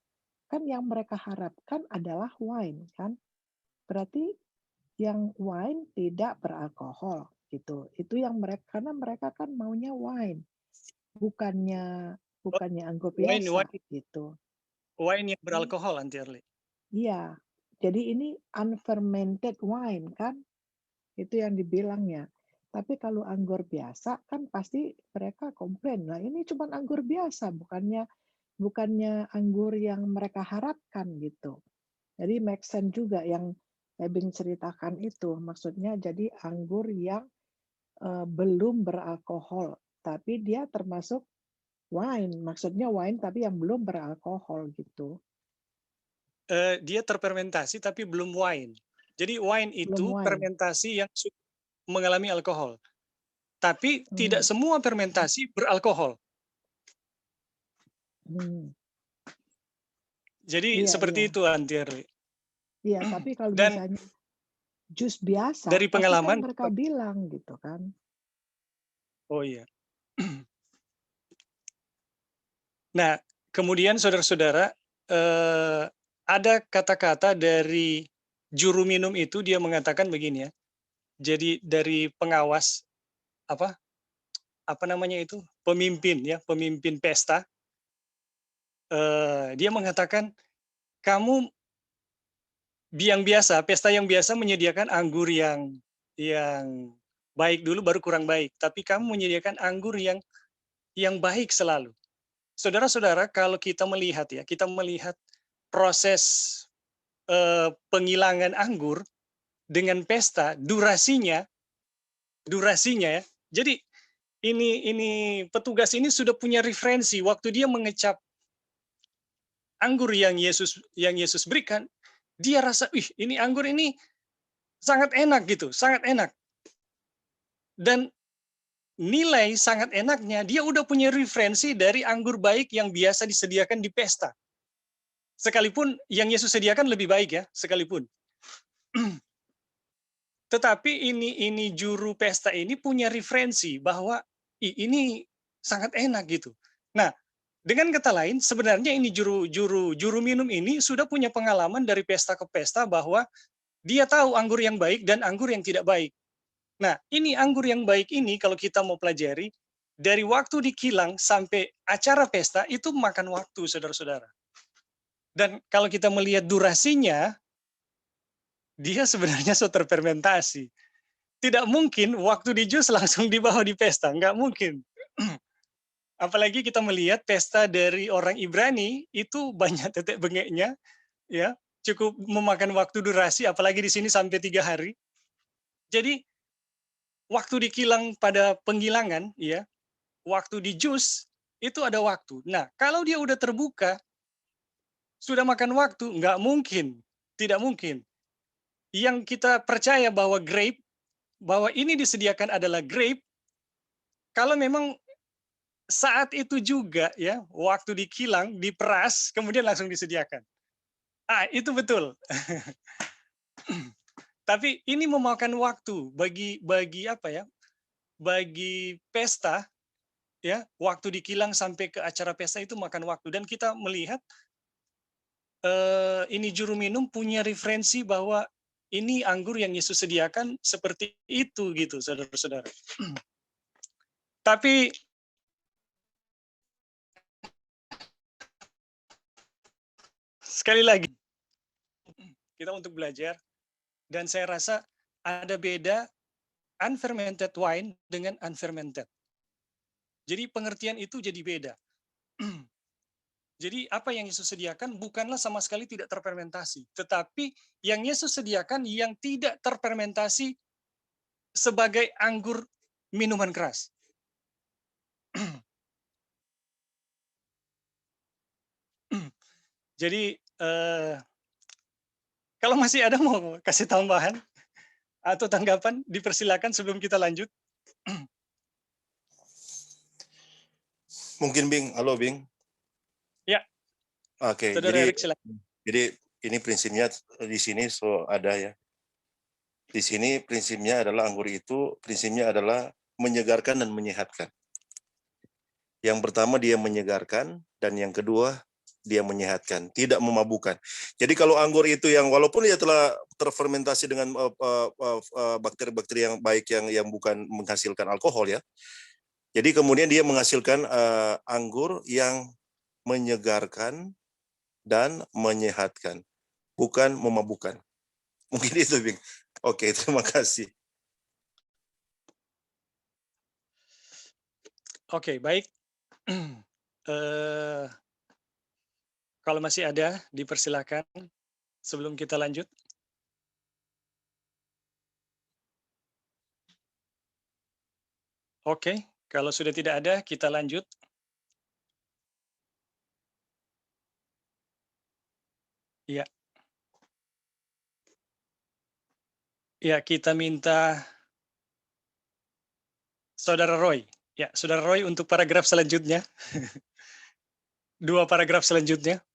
F: kan yang mereka harapkan adalah wine kan. Berarti yang wine tidak beralkohol gitu. Itu yang karena mereka kan maunya wine, bukannya anggur
A: Wine
F: biasa gitu.
A: Wine yang beralkohol, Anti Arli.
F: Iya. Jadi ini unfermented wine kan. Itu yang dibilangnya. Tapi kalau anggur biasa kan pasti mereka komplain. Nah, ini cuma anggur biasa, bukannya anggur yang mereka harapkan gitu. Jadi make sense juga yang Ebing ceritakan itu. Maksudnya jadi anggur yang belum beralkohol, tapi dia termasuk wine. Maksudnya wine tapi yang belum beralkohol gitu.
A: dia terfermentasi tapi belum wine. Jadi wine
F: Belum
A: itu
F: wine.
A: fermentasi yang mengalami alkohol. Tapi tidak semua fermentasi beralkohol. Jadi
F: Iya,
A: seperti
F: iya.
A: itu Antiarwi.
F: Iya, tapi kalau
A: Dan
F: misalnya jus biasa,
A: dari
F: pasti kan
A: pengalaman,
F: mereka bilang gitu kan.
A: oh iya. Nah, kemudian saudara-saudara, ada kata-kata dari juru minum itu, dia mengatakan begini ya. Jadi dari pengawas apa namanya itu, pemimpin ya, pemimpin pesta, dia mengatakan, kamu pesta yang biasa menyediakan anggur yang baik dulu baru kurang baik, tapi kamu menyediakan anggur yang baik selalu. Saudara-saudara, kalau kita melihat ya, kita melihat proses penghilangan anggur dengan pesta, durasinya ya. Jadi ini petugas ini sudah punya referensi waktu dia mengecap anggur yang Yesus berikan, dia rasa, ini anggur ini sangat enak gitu, sangat enak. Dan nilai sangat enaknya, dia udah punya referensi dari anggur baik yang biasa disediakan di pesta. Sekalipun yang Yesus sediakan lebih baik ya, sekalipun. Tetapi ini juru pesta ini punya referensi bahwa ini sangat enak gitu. Nah, dengan kata lain, sebenarnya ini juru minum ini sudah punya pengalaman dari pesta ke pesta bahwa dia tahu anggur yang baik dan anggur yang tidak baik. Nah, ini anggur yang baik ini kalau kita mau pelajari, dari waktu dikilang sampai acara pesta itu makan waktu, saudara-saudara. Dan kalau kita melihat durasinya, dia sebenarnya sudah terfermentasi. Tidak mungkin waktu di jus langsung dibawa di pesta, nggak mungkin. Apalagi kita melihat pesta dari orang Ibrani itu banyak tetek bengeknya, ya cukup memakan waktu durasi, apalagi di sini sampai 3 hari. Jadi waktu dikilang pada penggilangan, ya, waktu di jus itu ada waktu. Nah, kalau dia udah terbuka, sudah makan waktu, nggak mungkin, tidak mungkin. Yang kita percaya bahwa ini disediakan adalah grape, kalau memang saat itu juga ya, waktu dikilang, diperas, kemudian langsung disediakan. Itu betul. Tapi ini memakan waktu bagi apa ya? Bagi pesta ya, waktu dikilang sampai ke acara pesta itu makan waktu, dan kita melihat ini juru minum punya referensi bahwa ini anggur yang Yesus sediakan seperti itu gitu, saudara-saudara. Tapi sekali lagi kita untuk belajar, dan saya rasa ada beda unfermented wine dengan unfermented. Jadi pengertian itu jadi beda. Jadi apa yang Yesus sediakan bukanlah sama sekali tidak terfermentasi, tetapi yang Yesus sediakan yang tidak terfermentasi sebagai anggur minuman keras. Jadi kalau masih ada mau kasih tambahan atau tanggapan, dipersilakan sebelum kita lanjut.
B: Mungkin Bing, halo Bing.
A: Ya.
B: Oke,
A: Saudara Erik, silakan.
B: Jadi ini prinsipnya di sini ada ya. Di sini prinsipnya adalah anggur itu prinsipnya adalah menyegarkan dan menyehatkan. Yang pertama dia menyegarkan, dan yang kedua dia menyehatkan, tidak memabukkan. Jadi kalau anggur itu yang walaupun dia telah terfermentasi dengan bakteri-bakteri yang baik yang bukan menghasilkan alkohol ya. Jadi kemudian dia menghasilkan anggur yang menyegarkan dan menyehatkan, bukan memabukkan. Mungkin itu, Bing. Oke, terima kasih.
A: Oke, baik. Kalau masih ada, dipersilakan sebelum kita lanjut. Oke, kalau sudah tidak ada, kita lanjut. Ya, Ya, kita minta Saudara Roy. Ya, Saudara Roy untuk paragraf selanjutnya. 2 paragraf selanjutnya.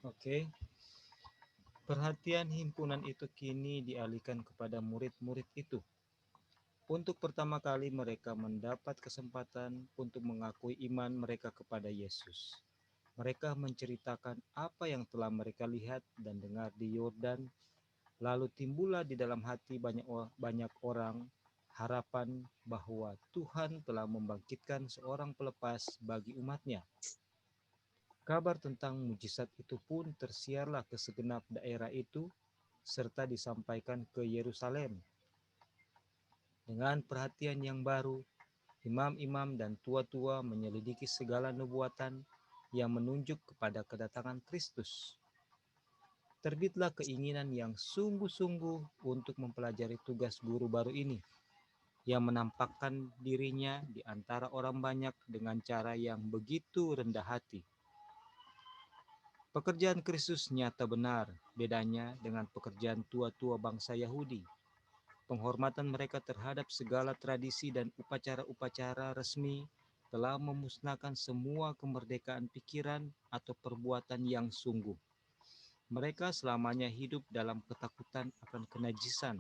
C: Oke. Perhatian himpunan itu kini dialihkan kepada murid-murid itu. Untuk pertama kali mereka mendapat kesempatan untuk mengakui iman mereka kepada Yesus. Mereka menceritakan apa yang telah mereka lihat dan dengar di Yordan. Lalu timbullah di dalam hati banyak orang harapan bahwa Tuhan telah membangkitkan seorang pelepas bagi umatnya. Kabar tentang mujizat itu pun tersiarlah ke segenap daerah itu serta disampaikan ke Yerusalem. Dengan perhatian yang baru, imam-imam dan tua-tua menyelidiki segala nubuatan yang menunjuk kepada kedatangan Kristus. Terbitlah keinginan yang sungguh-sungguh untuk mempelajari tugas guru baru ini, yang menampakkan dirinya di antara orang banyak dengan cara yang begitu rendah hati. Pekerjaan Kristus nyata benar, bedanya dengan pekerjaan tua-tua bangsa Yahudi. Penghormatan mereka terhadap segala tradisi dan upacara-upacara resmi telah memusnahkan semua kemerdekaan pikiran atau perbuatan yang sungguh. Mereka selamanya hidup dalam ketakutan akan kenajisan.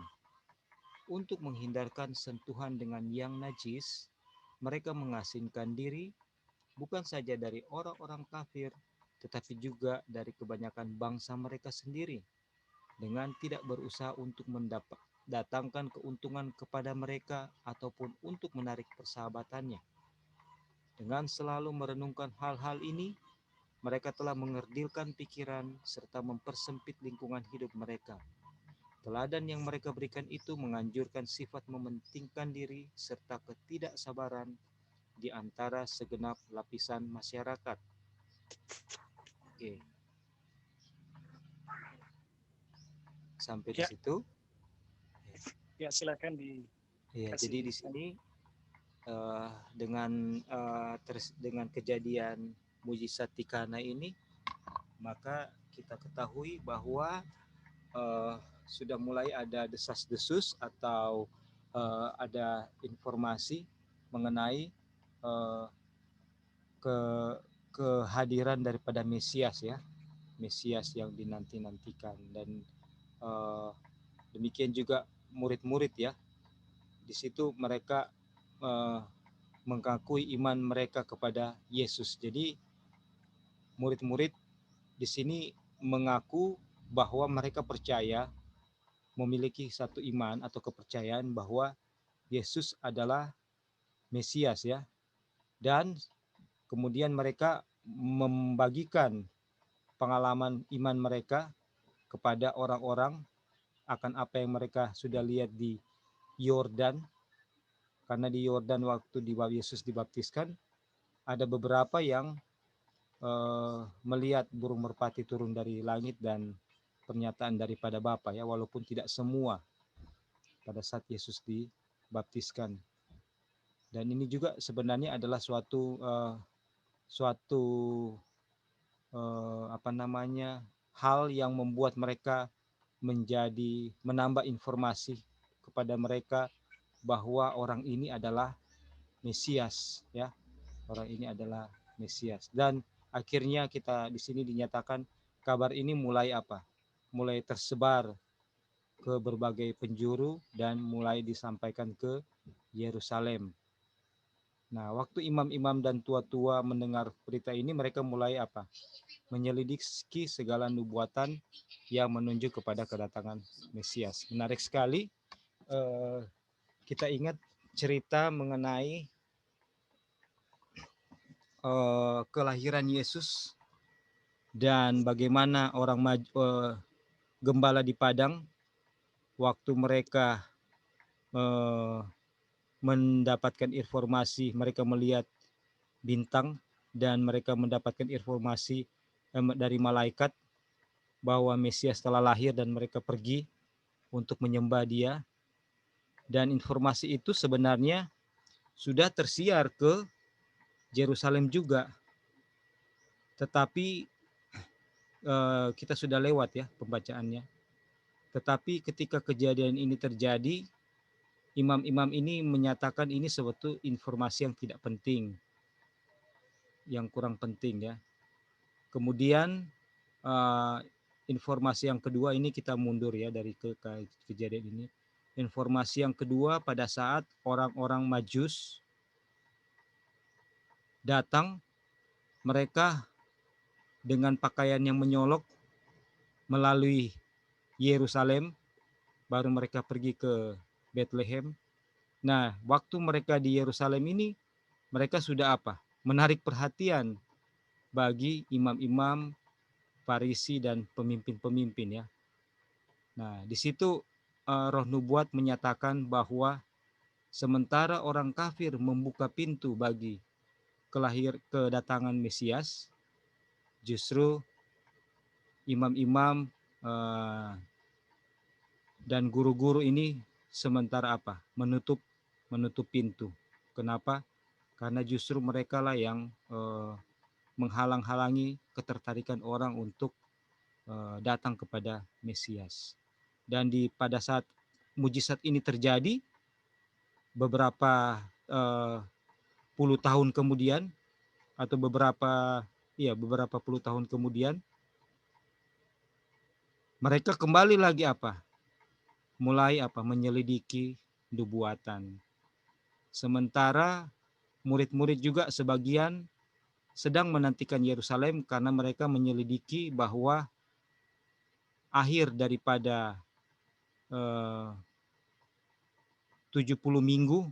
C: Untuk menghindarkan sentuhan dengan yang najis, mereka mengasingkan diri bukan saja dari orang-orang kafir, tetapi juga dari kebanyakan bangsa mereka sendiri, dengan tidak berusaha untuk datangkan keuntungan kepada mereka ataupun untuk menarik persahabatannya. Dengan selalu merenungkan hal-hal ini, mereka telah mengerdilkan pikiran serta mempersempit lingkungan hidup mereka. Teladan yang mereka berikan itu menganjurkan sifat mementingkan diri serta ketidaksabaran di antara segenap lapisan masyarakat. Oke. Sampai di
A: Ya.
C: situ.
A: Ya, silakan di.
C: Ya,
A: Kasih.
C: jadi di sini dengan kejadian mujizat di Kana ini, maka kita ketahui bahwa sudah mulai ada desas-desus atau ada informasi mengenai kehadiran daripada Mesias ya, Mesias yang dinanti-nantikan. Dan demikian juga murid-murid ya, di situ mereka mengakui iman mereka kepada Yesus. Jadi murid-murid di sini mengaku bahwa mereka percaya, memiliki satu iman atau kepercayaan bahwa Yesus adalah Mesias ya. Dan kemudian mereka membagikan pengalaman iman mereka kepada orang-orang akan apa yang mereka sudah lihat di Yordan. Karena di Yordan waktu Yesus dibaptiskan, ada beberapa yang melihat burung merpati turun dari langit dan pernyataan daripada Bapa ya, walaupun tidak semua pada saat Yesus dibaptiskan. Dan ini juga sebenarnya adalah suatu hal yang membuat mereka menambah informasi kepada mereka bahwa orang ini adalah Mesias ya. Orang ini adalah Mesias. Dan akhirnya kita di sini dinyatakan kabar ini mulai tersebar ke berbagai penjuru dan mulai disampaikan ke Yerusalem. Nah, waktu imam-imam dan tua-tua mendengar berita ini, mereka mulai menyelidiki segala nubuatan yang menunjuk kepada kedatangan Mesias. Menarik sekali, kita ingat cerita mengenai kelahiran Yesus dan bagaimana orang gembala di padang waktu mereka mendapatkan informasi, mereka melihat bintang dan mereka mendapatkan informasi dari malaikat bahwa Mesias telah lahir dan mereka pergi untuk menyembah dia. Dan informasi itu sebenarnya sudah tersiar ke Yerusalem juga. Tetapi kita sudah lewat ya pembacaannya. Tetapi ketika kejadian ini terjadi, imam-imam ini menyatakan ini suatu informasi yang tidak penting, yang kurang penting ya. Kemudian informasi yang kedua ini kita mundur ya dari kejadian ini. Informasi yang kedua, pada saat orang-orang Majus datang, mereka dengan pakaian yang menyolok melalui Yerusalem, baru mereka pergi ke Bethlehem. Nah, waktu mereka di Yerusalem ini, mereka sudah apa? Menarik perhatian bagi imam-imam, Farisi, dan pemimpin-pemimpin ya. Nah, di situ roh nubuat menyatakan bahwa sementara orang kafir membuka pintu bagi kedatangan Mesias, justru imam-imam dan guru-guru ini sementara apa? Menutup pintu. Kenapa? Karena justru mereka lah yang menghalang-halangi ketertarikan orang untuk datang kepada Mesias. Dan pada saat mujizat ini terjadi, beberapa puluh tahun kemudian, atau beberapa puluh tahun kemudian, mereka kembali lagi apa? Mulai apa? Menyelidiki nubuatan. Sementara murid-murid juga sebagian sedang menantikan Yerusalem karena mereka menyelidiki bahwa akhir daripada 70 minggu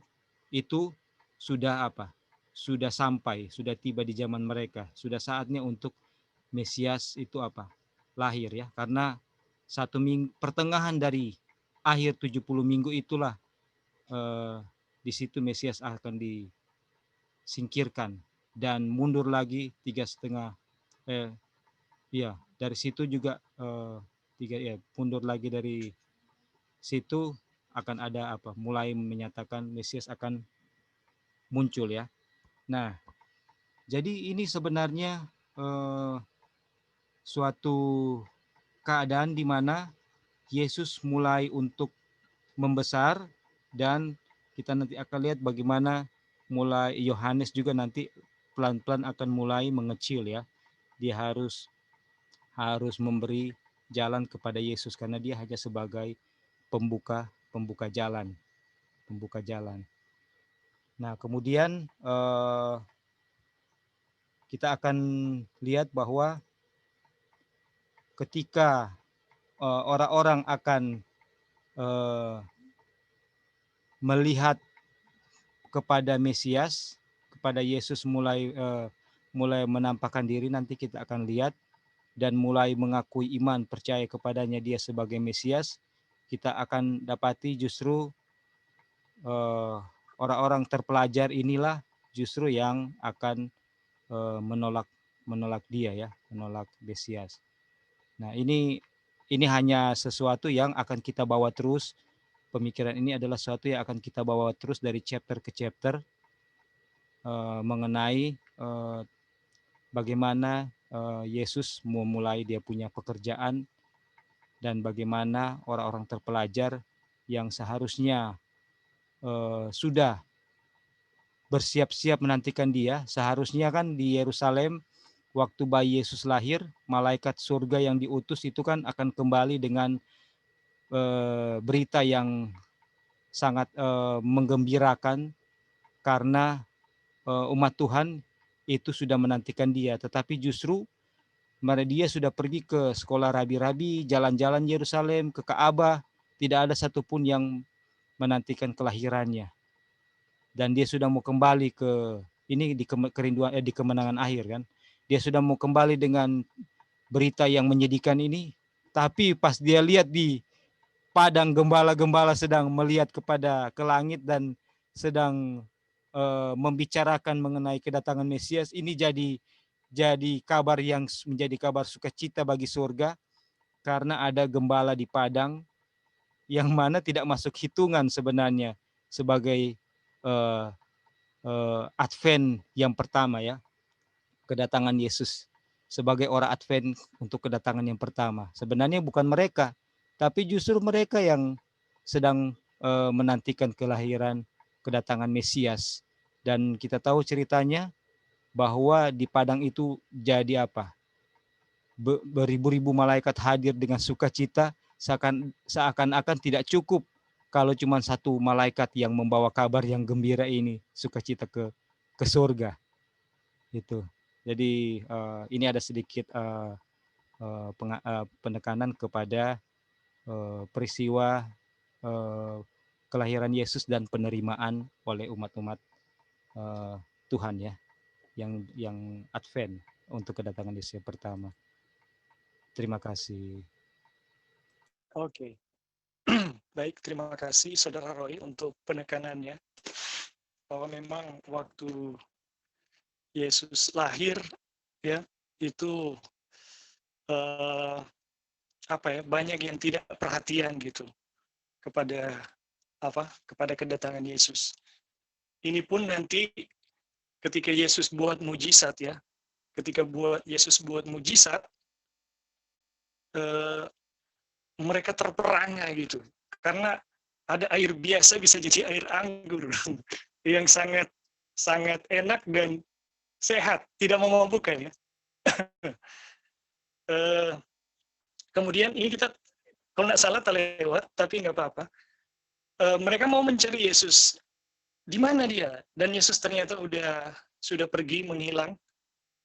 C: itu sudah apa? Sudah sampai, sudah tiba di zaman mereka. Sudah saatnya untuk Mesias itu apa? Lahir ya. Karena pertengahan dari akhir 70 minggu itulah di situ Mesias akan disingkirkan dan mundur lagi 3,5 dari situ juga mundur lagi dari situ akan ada apa? Mulai menyatakan Mesias akan muncul ya. Nah, jadi ini sebenarnya suatu keadaan di mana Yesus mulai untuk membesar, dan kita nanti akan lihat bagaimana mulai Yohanes juga nanti pelan-pelan akan mulai mengecil ya. Dia harus memberi jalan kepada Yesus karena dia hanya sebagai pembuka jalan. Nah, kemudian kita akan lihat bahwa ketika orang-orang akan melihat kepada Mesias, kepada Yesus mulai menampakkan diri, nanti kita akan lihat, dan mulai mengakui iman, percaya kepadanya dia sebagai Mesias, kita akan dapati justru orang-orang terpelajar inilah justru yang akan menolak dia ya, menolak Mesias. Nah, ini hanya sesuatu yang akan kita bawa terus. Pemikiran ini adalah sesuatu yang akan kita bawa terus dari chapter ke chapter mengenai bagaimana Yesus memulai dia punya pekerjaan, dan bagaimana orang-orang terpelajar yang seharusnya sudah bersiap-siap menantikan dia. Seharusnya kan di Yerusalem waktu bayi Yesus lahir, malaikat surga yang diutus itu kan akan kembali dengan berita yang sangat menggembirakan karena umat Tuhan itu sudah menantikan dia. Tetapi justru dia sudah pergi ke sekolah rabi-rabi, jalan-jalan Yerusalem, ke Ka'bah, tidak ada satupun yang menantikan kelahirannya. Dan dia sudah mau kembali ke ini di kerinduan di kemenangan akhir kan. Dia sudah mau kembali dengan berita yang menyedihkan ini, tapi pas dia lihat di padang gembala-gembala sedang melihat ke langit dan sedang membicarakan mengenai kedatangan Mesias, ini jadi kabar yang menjadi kabar sukacita bagi surga, karena ada gembala di padang yang mana tidak masuk hitungan sebenarnya sebagai Advent yang pertama ya, kedatangan Yesus sebagai orang Advent untuk kedatangan yang pertama. Sebenarnya bukan mereka, tapi justru mereka yang sedang menantikan kedatangan Mesias. Dan kita tahu ceritanya bahwa di padang itu jadi apa? Beribu-ribu malaikat hadir dengan sukacita, seakan-akan tidak cukup kalau cuma satu malaikat yang membawa kabar yang gembira ini, sukacita ke surga. Itu. Jadi ini ada sedikit penekanan kepada peristiwa kelahiran Yesus dan penerimaan oleh umat-umat Tuhan ya, yang Advent untuk kedatangan Yesus yang pertama. Terima kasih.
A: Oke. Baik, terima kasih Saudara Roy untuk penekanannya bahwa memang waktu Yesus lahir ya itu banyak yang tidak perhatian gitu kepada kedatangan Yesus. Ini pun nanti ketika Yesus buat mujizat ya, Yesus buat mujizat, mereka terperangah gitu, karena ada air biasa bisa jadi air anggur yang sangat sangat enak dan sehat, tidak memabukkan ya. Kemudian ini kita kalau nggak salah terlewat, tapi nggak apa-apa. Mereka mau mencari Yesus, di mana dia? Dan Yesus ternyata sudah pergi menghilang.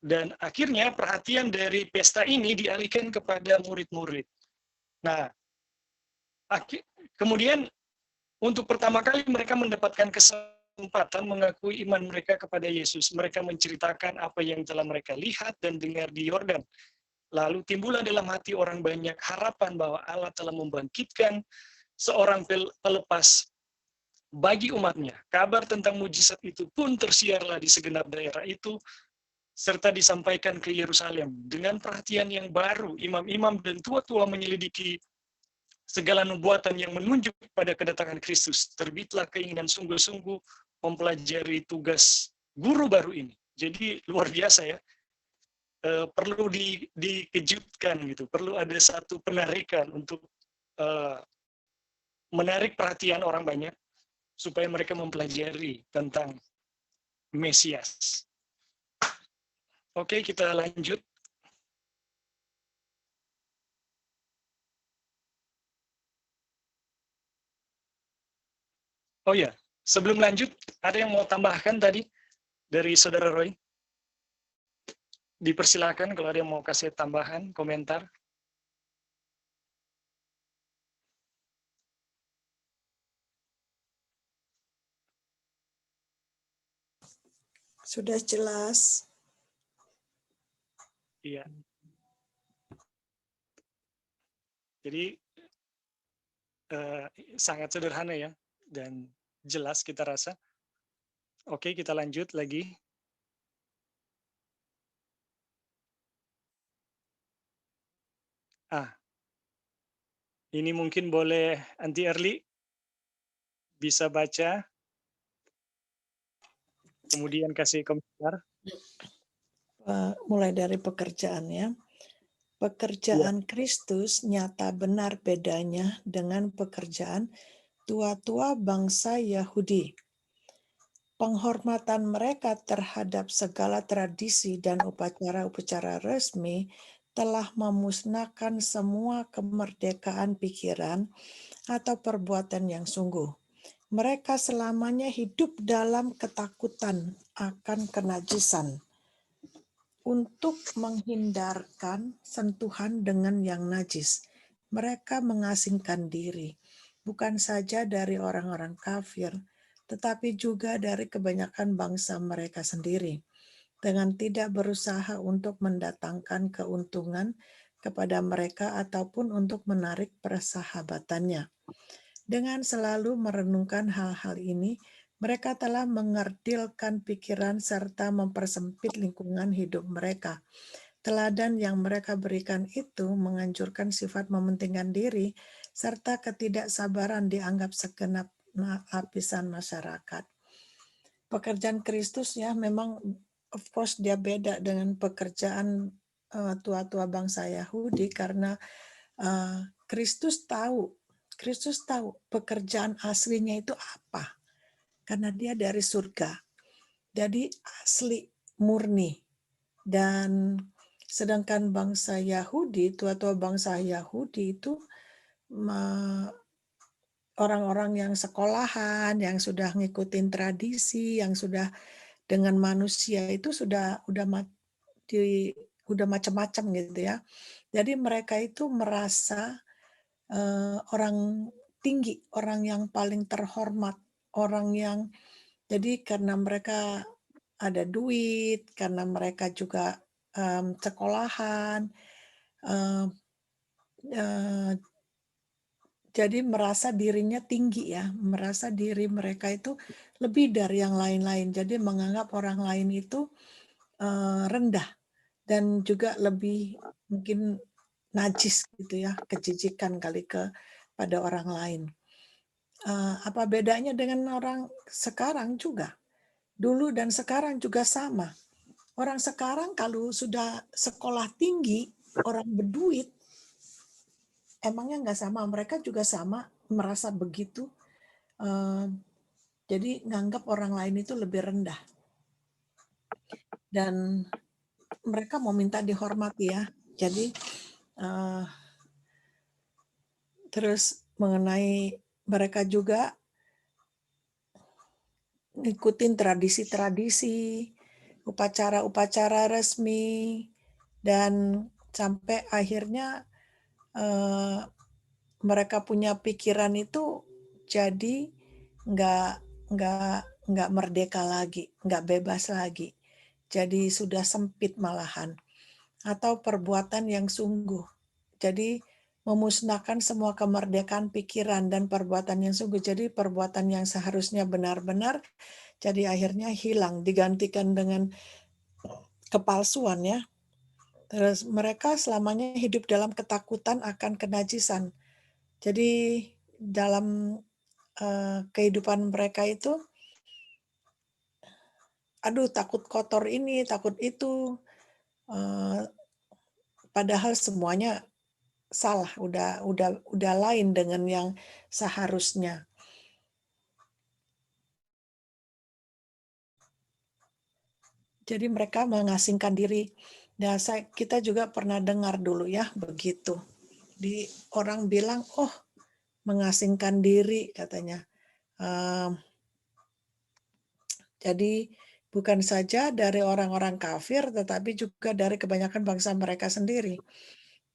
A: Dan akhirnya perhatian dari pesta ini dialihkan kepada murid-murid. Nah, kemudian untuk pertama kali mereka mendapatkan kesempatan mengakui iman mereka kepada Yesus. Mereka menceritakan apa yang telah mereka lihat dan dengar di Yordan. Lalu timbullah dalam hati orang banyak harapan bahwa Allah telah membangkitkan seorang pelepas bagi umatnya. Kabar tentang mujizat itu pun tersiarlah di segenap daerah itu, serta disampaikan ke Yerusalem. Dengan perhatian yang baru, imam-imam dan tua-tua menyelidiki segala nubuatan yang menunjuk pada kedatangan Kristus. Terbitlah keinginan sungguh-sungguh mempelajari tugas guru baru ini. Jadi luar biasa ya. Perlu dikejutkan gitu. Perlu ada satu penarikan untuk menarik perhatian orang banyak supaya mereka mempelajari tentang Mesias. Oke, kita lanjut. Oh ya, sebelum lanjut, ada yang mau tambahkan tadi dari Saudara Roy? Dipersilakan kalau ada yang mau kasih tambahan, komentar.
G: Sudah jelas.
A: Iya. Jadi sangat sederhana ya, dan jelas kita rasa. Oke, kita lanjut lagi. Ini mungkin boleh Anti Erli bisa baca, kemudian kasih komentar.
G: Mulai dari pekerjaannya. Pekerjaan Kristus nyata benar bedanya dengan pekerjaan tua-tua bangsa Yahudi. Penghormatan mereka terhadap segala tradisi dan upacara-upacara resmi telah memusnahkan semua kemerdekaan pikiran atau perbuatan yang sungguh. Mereka selamanya hidup dalam ketakutan akan kenajisan untuk menghindarkan sentuhan dengan yang najis. Mereka mengasingkan diri, bukan saja dari orang-orang kafir, tetapi juga dari kebanyakan bangsa mereka sendiri, dengan tidak berusaha untuk mendatangkan keuntungan kepada mereka ataupun untuk menarik persahabatannya. Dengan selalu merenungkan hal-hal ini, mereka telah mengerdilkan pikiran serta mempersempit lingkungan hidup mereka. Teladan yang mereka berikan itu menganjurkan sifat mementingkan diri serta ketidaksabaran dianggap segenap lapisan masyarakat. Pekerjaan Kristus ya memang of course dia beda dengan pekerjaan tua-tua bangsa Yahudi karena Kristus tahu pekerjaan aslinya itu apa. Karena dia dari surga. Jadi asli, murni. Dan sedangkan bangsa Yahudi, tua-tua bangsa Yahudi itu orang-orang yang sekolahan, yang sudah ngikutin tradisi, yang sudah dengan manusia itu udah macam-macam gitu ya. Jadi mereka itu merasa orang tinggi, orang yang paling terhormat, orang yang jadi karena mereka ada duit, karena mereka juga sekolahan, jadi merasa dirinya tinggi ya, merasa diri mereka itu lebih dari yang lain-lain. Jadi menganggap orang lain itu rendah dan juga lebih mungkin najis gitu ya, kejijikan kali pada orang lain. Apa bedanya dengan orang sekarang juga? Dulu dan sekarang juga sama. Orang sekarang kalau sudah sekolah tinggi, orang berduit, emangnya nggak sama? Mereka juga sama, merasa begitu. Jadi nganggap orang lain itu lebih rendah. Dan mereka mau minta dihormati ya. Jadi terus mengenai mereka juga ngikutin tradisi-tradisi, upacara-upacara resmi, dan sampai akhirnya mereka punya pikiran itu jadi nggak merdeka lagi, nggak bebas lagi. Jadi sudah sempit malahan. Atau perbuatan yang sungguh. Jadi memusnahkan semua kemerdekaan pikiran dan perbuatan yang sungguh. Jadi perbuatan yang seharusnya benar-benar jadi akhirnya hilang, digantikan dengan kepalsuan ya. Terus mereka selamanya hidup dalam ketakutan akan kenajisan. Jadi dalam kehidupan mereka itu, aduh takut kotor ini, takut itu, padahal semuanya salah, udah lain dengan yang seharusnya. Jadi mereka mengasingkan diri. Nah, kita juga pernah dengar dulu ya begitu. Di orang bilang, oh mengasingkan diri katanya. Jadi bukan saja dari orang-orang kafir, tetapi juga dari kebanyakan bangsa mereka sendiri.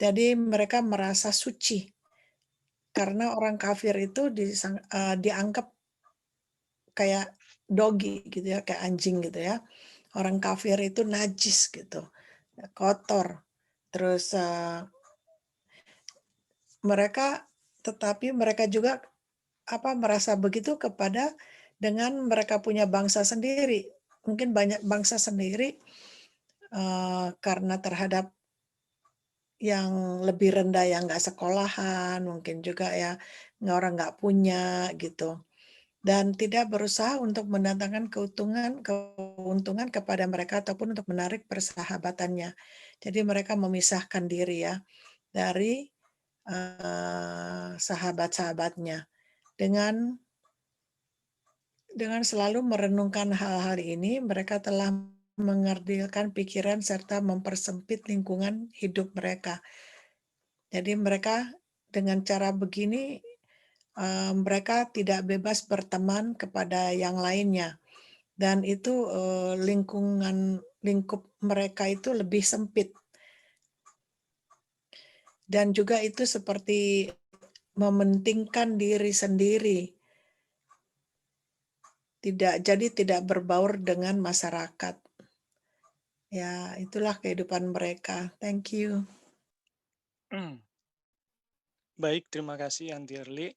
G: Jadi mereka merasa suci. Karena orang kafir itu dianggap kayak dogi gitu ya, kayak anjing gitu ya. Orang kafir itu najis gitu, kotor. Terus tetapi mereka juga merasa begitu dengan mereka punya bangsa sendiri. Mungkin banyak bangsa sendiri karena terhadap yang lebih rendah yang nggak sekolahan, mungkin juga ya orang nggak punya gitu. Dan tidak berusaha untuk mendatangkan keuntungan kepada mereka ataupun untuk menarik persahabatannya. Jadi mereka memisahkan diri ya dari sahabat-sahabatnya dengan selalu merenungkan hal-hal ini. Mereka telah mengerdilkan pikiran serta mempersempit lingkungan hidup mereka. Jadi mereka dengan cara begini mereka tidak bebas berteman kepada yang lainnya, dan itu lingkup mereka itu lebih sempit, dan juga itu seperti mementingkan diri sendiri, tidak berbaur dengan masyarakat. Ya, itulah kehidupan mereka. Thank you.
A: Baik, terima kasih Anti Erli.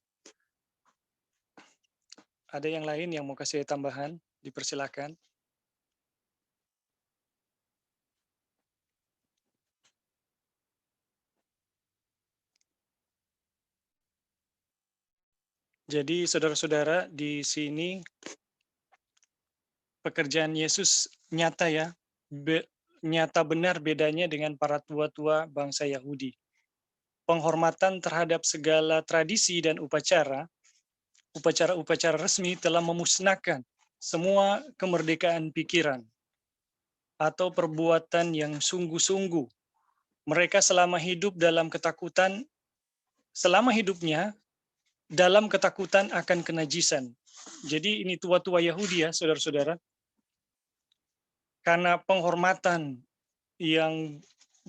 A: Ada yang lain yang mau kasih tambahan? Dipersilakan. Jadi saudara-saudara, di sini pekerjaan Yesus nyata ya, nyata benar bedanya dengan para tua-tua bangsa Yahudi. penghormatan terhadap segala tradisi dan upacara-upacara resmi telah memusnahkan semua kemerdekaan pikiran atau perbuatan yang sungguh-sungguh. Mereka selama hidupnya dalam ketakutan akan kenajisan. Jadi ini tua-tua Yahudi ya, saudara-saudara. Karena penghormatan yang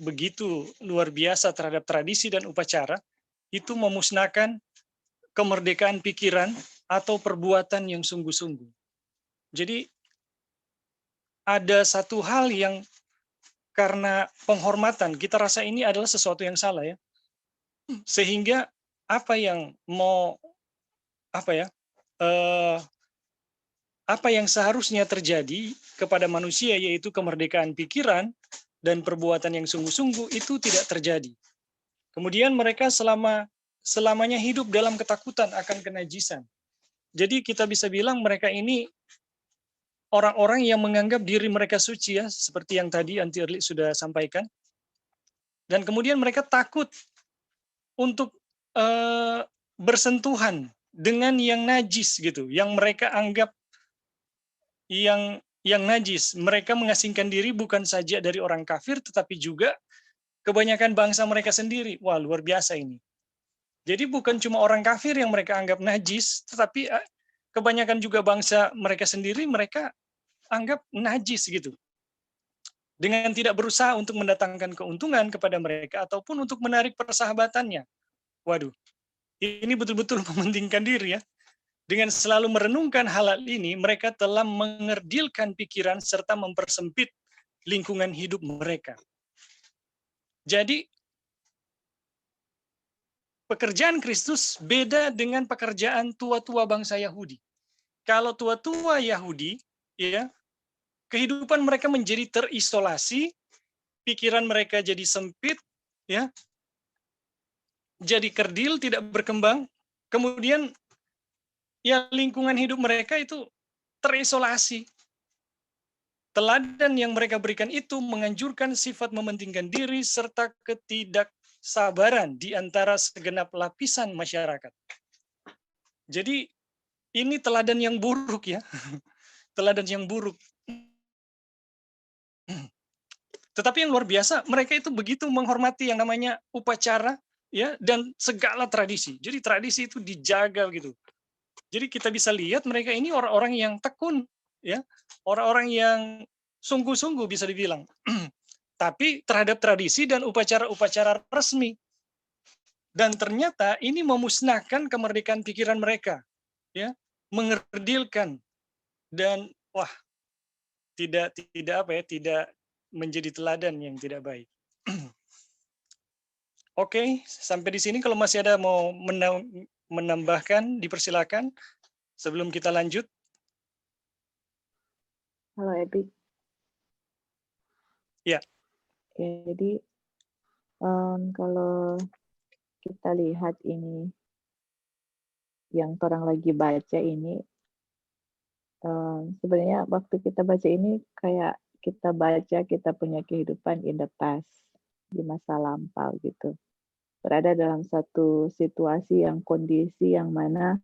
A: begitu luar biasa terhadap tradisi dan upacara, itu memusnahkan kemerdekaan pikiran atau perbuatan yang sungguh-sungguh. Jadi ada satu hal yang karena penghormatan, kita rasa ini adalah sesuatu yang salah ya. Sehingga apa yang seharusnya terjadi kepada manusia, yaitu kemerdekaan pikiran dan perbuatan yang sungguh-sungguh, itu tidak terjadi. Kemudian mereka selamanya hidup dalam ketakutan akan kenajisan. Jadi kita bisa bilang mereka ini orang-orang yang menganggap diri mereka suci ya, seperti yang tadi Anti Erli sudah sampaikan. Dan kemudian mereka takut untuk bersentuhan dengan yang najis gitu, yang mereka anggap yang najis. Mereka mengasingkan diri bukan saja dari orang kafir, tetapi juga kebanyakan bangsa mereka sendiri. Wah, luar biasa ini. Jadi bukan cuma orang kafir yang mereka anggap najis, tetapi kebanyakan juga bangsa mereka sendiri mereka anggap najis gitu. Dengan tidak berusaha untuk mendatangkan keuntungan kepada mereka ataupun untuk menarik persahabatannya. Waduh, ini betul-betul mementingkan diri ya. Dengan selalu merenungkan hal ini, mereka telah mengerdilkan pikiran serta mempersempit lingkungan hidup mereka. Jadi, pekerjaan Kristus beda dengan pekerjaan tua-tua bangsa Yahudi. Kalau tua-tua Yahudi, ya, kehidupan mereka menjadi terisolasi, pikiran mereka jadi sempit, ya, jadi kerdil, tidak berkembang. Kemudian, ya, lingkungan hidup mereka itu terisolasi. Teladan yang mereka berikan itu menganjurkan sifat mementingkan diri serta ketidaksabaran di antara segenap lapisan masyarakat. Jadi ini teladan yang buruk ya. Teladan yang buruk. Tetapi yang luar biasa, mereka itu begitu menghormati yang namanya upacara ya dan segala tradisi. Jadi tradisi itu dijaga gitu. Jadi kita bisa lihat mereka ini orang-orang yang tekun ya, orang-orang yang sungguh-sungguh bisa dibilang. Tapi terhadap tradisi dan upacara-upacara resmi. Dan ternyata ini memusnahkan kemerdekaan pikiran mereka, ya, mengerdilkan dan wah, tidak menjadi teladan yang tidak baik. Oke, sampai di sini kalau masih ada mau menambahkan, dipersilakan sebelum kita lanjut.
H: Halo Ebi.
A: Ya.
H: Jadi kalau kita lihat ini yang orang lagi baca ini, sebenarnya waktu kita baca ini kayak kita baca kita punya kehidupan in the past, di masa lampau gitu. Berada dalam satu situasi yang kondisi yang mana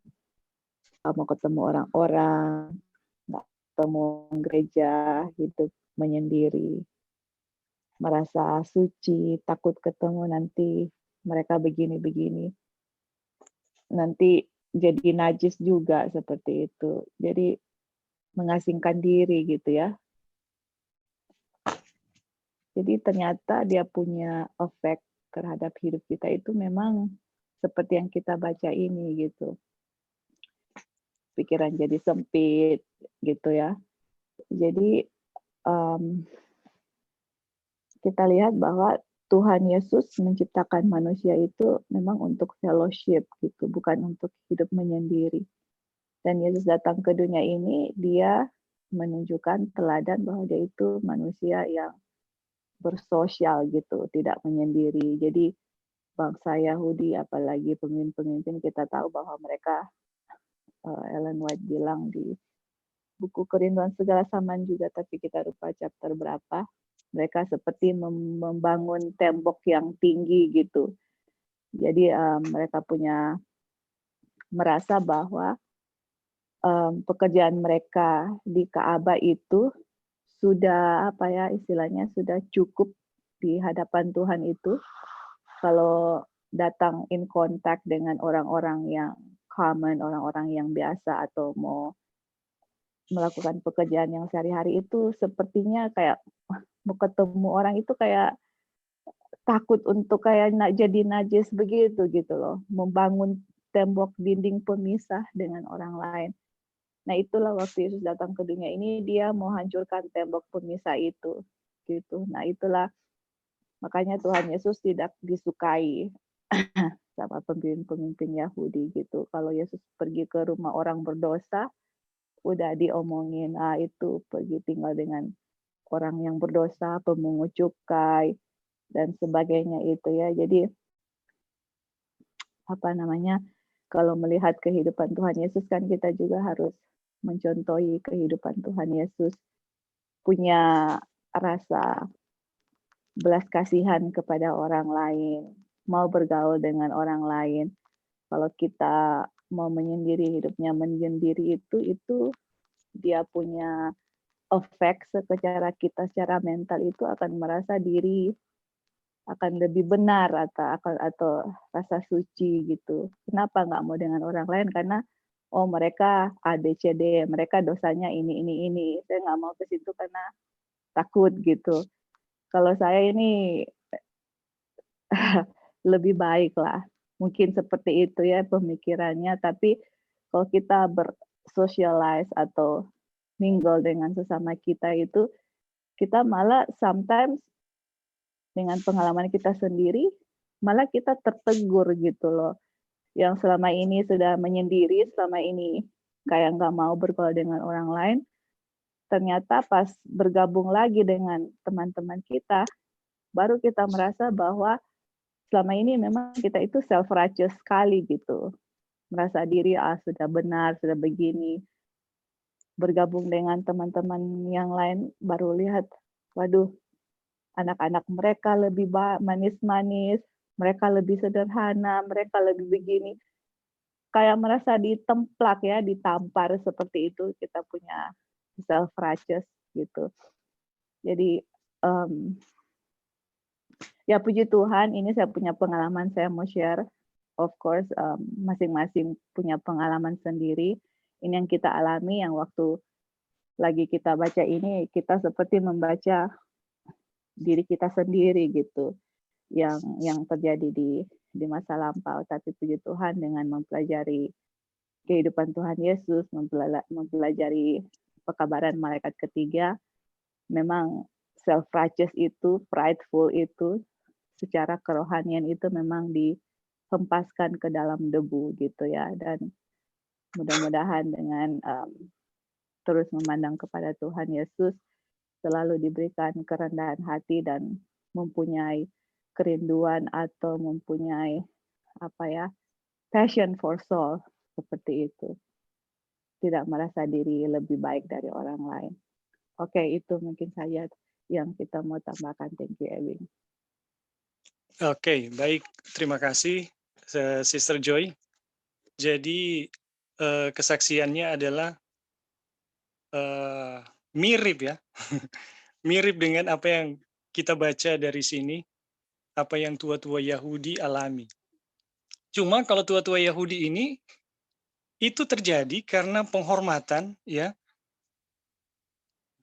H: mau ketemu orang-orang, nggak ketemu gereja, hidup menyendiri, merasa suci, takut ketemu nanti mereka begini-begini. Nanti jadi najis juga seperti itu. Jadi mengasingkan diri gitu ya. Jadi ternyata dia punya efek terhadap hidup kita itu memang seperti yang kita baca ini gitu. Pikiran jadi sempit gitu ya. Jadi kita lihat bahwa Tuhan Yesus menciptakan manusia itu memang untuk fellowship gitu, bukan untuk hidup menyendiri. Dan Yesus datang ke dunia ini, dia menunjukkan teladan bahwa dia itu manusia yang bersosial gitu, tidak menyendiri. Jadi bangsa Yahudi, apalagi pemimpin-pemimpin, kita tahu bahwa mereka, Ellen White bilang di buku Kerinduan Segala Zaman juga, tapi kita lupa chapter berapa, mereka seperti membangun tembok yang tinggi gitu. Jadi mereka merasa bahwa pekerjaan mereka di Ka'bah itu sudah istilahnya sudah cukup di hadapan Tuhan itu. Kalau datang in contact dengan orang-orang yang common, orang-orang yang biasa atau mau melakukan pekerjaan yang sehari-hari itu sepertinya kayak mau ketemu orang itu kayak takut untuk kayak jadi najis begitu gitu loh, membangun tembok dinding pemisah dengan orang lain. Nah itulah waktu Yesus datang ke dunia ini, dia mau hancurkan tembok pemisah itu gitu. Nah itulah makanya Tuhan Yesus tidak disukai sama pemimpin-pemimpin Yahudi gitu. Kalau Yesus pergi ke rumah orang berdosa, udah diomongin, itu pergi tinggal dengan orang yang berdosa, pemungut cukai, dan sebagainya itu ya. Jadi kalau melihat kehidupan Tuhan Yesus kan kita juga harus mencontohi kehidupan Tuhan Yesus, punya rasa belas kasihan kepada orang lain, mau bergaul dengan orang lain. Kalau kita mau menyendiri, hidupnya menyendiri itu dia punya efek secara mental itu akan merasa diri akan lebih benar atau rasa suci gitu. Kenapa nggak mau dengan orang lain? Karena mereka ABCD, mereka dosanya ini. Saya nggak mau ke situ karena takut gitu. Kalau saya ini lebih baik lah. Mungkin seperti itu ya pemikirannya. Tapi kalau kita bersocialize atau mingle dengan sesama kita itu, kita malah sometimes dengan pengalaman kita sendiri, malah kita tertegur gitu loh. Yang selama ini sudah menyendiri, selama ini kayak nggak mau bergaul dengan orang lain, ternyata pas bergabung lagi dengan teman-teman kita, baru kita merasa bahwa selama ini memang kita itu self-righteous sekali gitu. Merasa diri, sudah benar, sudah begini. Bergabung dengan teman-teman yang lain, baru lihat, waduh, anak-anak mereka lebih manis-manis, mereka lebih sederhana, mereka lebih begini. Kayak merasa ditemplak ya, ditampar seperti itu, kita punya self-righteous gitu. Jadi ya puji Tuhan, ini saya punya pengalaman, saya mau share. Of course, masing-masing punya pengalaman sendiri. Ini yang kita alami, yang waktu lagi kita baca ini, kita seperti membaca diri kita sendiri gitu, yang terjadi di masa lampau. Tapi puji Tuhan dengan mempelajari kehidupan Tuhan Yesus, mempelajari pekabaran malaikat ketiga, memang self-righteous itu, prideful itu, secara kerohanian itu memang dihempaskan ke dalam debu gitu ya. Dan mudah-mudahan dengan terus memandang kepada Tuhan Yesus, selalu diberikan kerendahan hati dan mempunyai kerinduan atau mempunyai passion for soul seperti itu. Tidak merasa diri lebih baik dari orang lain. Oke, itu mungkin saja yang kita mau tambahkan. Thank you, Ewing.
A: Oke, baik. Terima kasih, Sister Joy. Jadi kesaksiannya adalah mirip ya, mirip dengan apa yang kita baca dari sini, apa yang tua-tua Yahudi alami. Cuma kalau tua-tua Yahudi ini itu terjadi karena penghormatan ya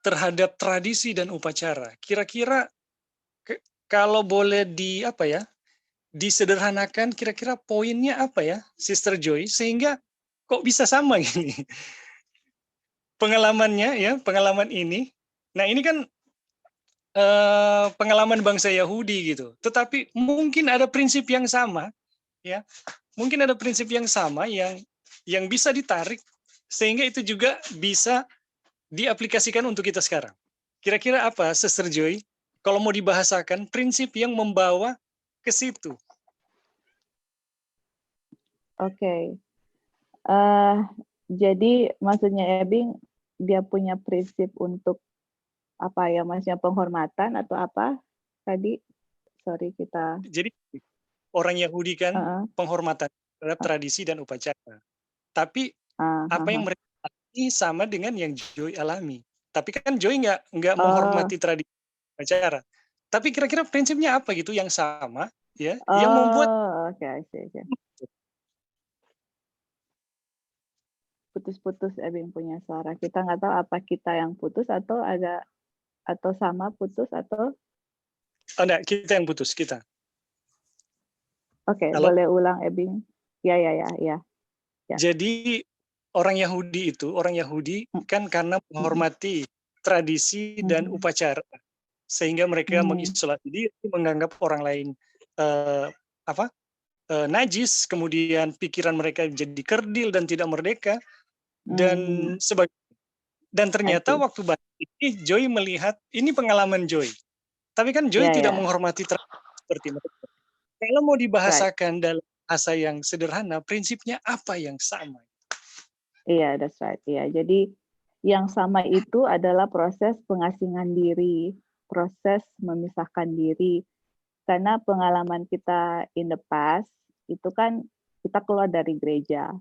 A: terhadap tradisi dan upacara. Kira-kira kalau boleh disederhanakan, kira-kira poinnya apa ya, Sister Joy, sehingga kok bisa sama gini pengalamannya ya, pengalaman ini. Nah ini kan pengalaman bangsa Yahudi gitu, tetapi mungkin ada prinsip yang sama ya, mungkin ada prinsip yang sama yang bisa ditarik sehingga itu juga bisa diaplikasikan untuk kita sekarang. Kira-kira apa, Sister Joy, kalau mau dibahasakan prinsip yang membawa ke situ?
H: Oke. Jadi maksudnya Ebing, dia punya prinsip untuk apa ya, maksudnya penghormatan atau apa tadi? Sorry, kita.
A: Jadi orang Yahudi kan
H: Heeh.
A: penghormatan terhadap tradisi dan upacara. Tapi apa yang mereka alami sama dengan yang Joy alami. Tapi kan Joy nggak menghormati tradisi upacara. Tapi kira-kira prinsipnya apa gitu yang sama ya, yang membuat
H: Oke, I see. Putus-putus Ebing punya suara. Kita nggak tahu apa kita yang putus atau sama putus atau
A: oh enggak, kita yang putus kita.
H: Oke,
A: Halo?
H: boleh ulang Ebing? Ya. Ya.
A: Jadi orang Yahudi kan karena menghormati tradisi dan upacara, sehingga mereka mengisolasi diri, menganggap orang lain najis, kemudian pikiran mereka jadi kerdil dan tidak merdeka dan sebagainya. Dan ternyata waktu ini Joy melihat, ini pengalaman Joy. Tapi kan Joy tidak menghormati seperti mereka. Kalau mau dibahasakan dalam bahasa yang sederhana, prinsipnya apa yang sama?
H: Iya, that's right. Iya, jadi yang sama itu adalah proses pengasingan diri, proses memisahkan diri. Karena pengalaman kita in the past itu kan kita keluar dari gereja,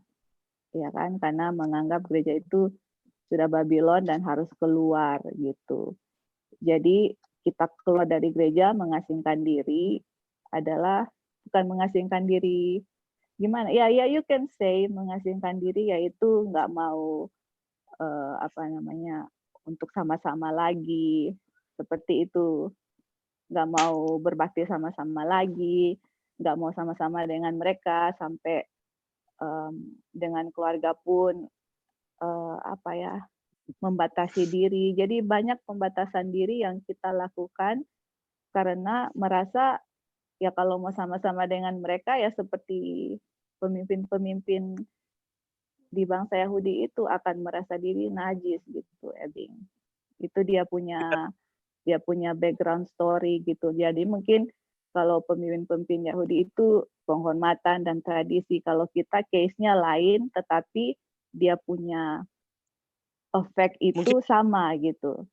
H: ya kan? Karena menganggap gereja itu sudah Babylon dan harus keluar gitu. Jadi kita keluar dari gereja mengasingkan diri adalah bukan mengasingkan diri gimana? Ya, you can say mengasingkan diri yaitu nggak mau untuk sama-sama lagi seperti itu, nggak mau berbakti sama-sama lagi, nggak mau sama-sama dengan mereka sampai dengan keluarga pun membatasi diri. Jadi banyak pembatasan diri yang kita lakukan karena merasa ya kalau mau sama-sama dengan mereka ya seperti pemimpin-pemimpin di bangsa Yahudi itu akan merasa diri najis gitu, Ebing. Itu dia punya background story gitu. Jadi mungkin kalau pemimpin-pemimpin Yahudi itu penghormatan dan tradisi. Kalau kita case-nya lain, tetapi dia punya efek itu mungkin sama gitu.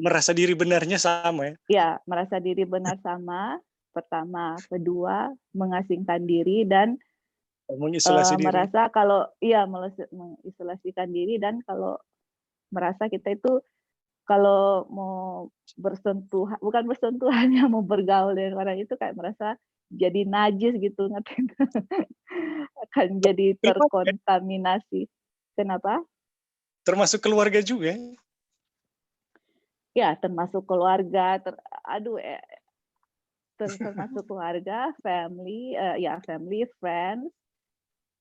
A: Merasa diri benarnya sama ya?
H: Ya, merasa diri benar sama. Pertama, kedua, mengasingkan diri dan merasa kalau mengisolasikan diri dan kalau merasa kita itu kalau mau bersentuhan, bukan bersentuhan ya, mau bergaul dengan orang itu kayak merasa jadi najis gitu, ngerti? Akan jadi terkontaminasi. Kenapa?
A: Termasuk keluarga juga?
H: Ya, termasuk keluarga, termasuk keluarga, family, family, friends.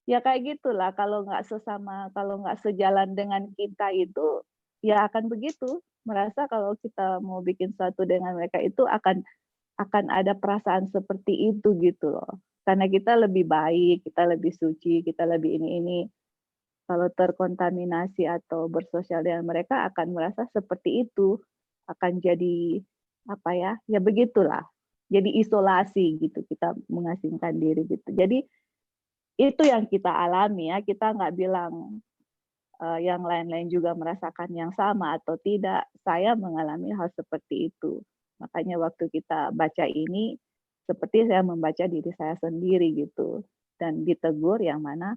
H: Ya kayak gitulah, kalau nggak sejalan dengan kita itu, ya akan begitu. Merasa kalau kita mau bikin sesuatu dengan mereka itu akan ada perasaan seperti itu gitu loh. Karena kita lebih baik, kita lebih suci, kita lebih ini. Kalau terkontaminasi atau bersosial dengan mereka akan merasa seperti itu. Akan jadi ya begitulah. Jadi isolasi gitu, kita mengasingkan diri gitu. Jadi itu yang kita alami ya, kita nggak bilang yang lain-lain juga merasakan yang sama atau tidak. Saya mengalami hal seperti itu. Makanya waktu kita baca ini, seperti saya membaca diri saya sendiri gitu. Dan ditegur yang mana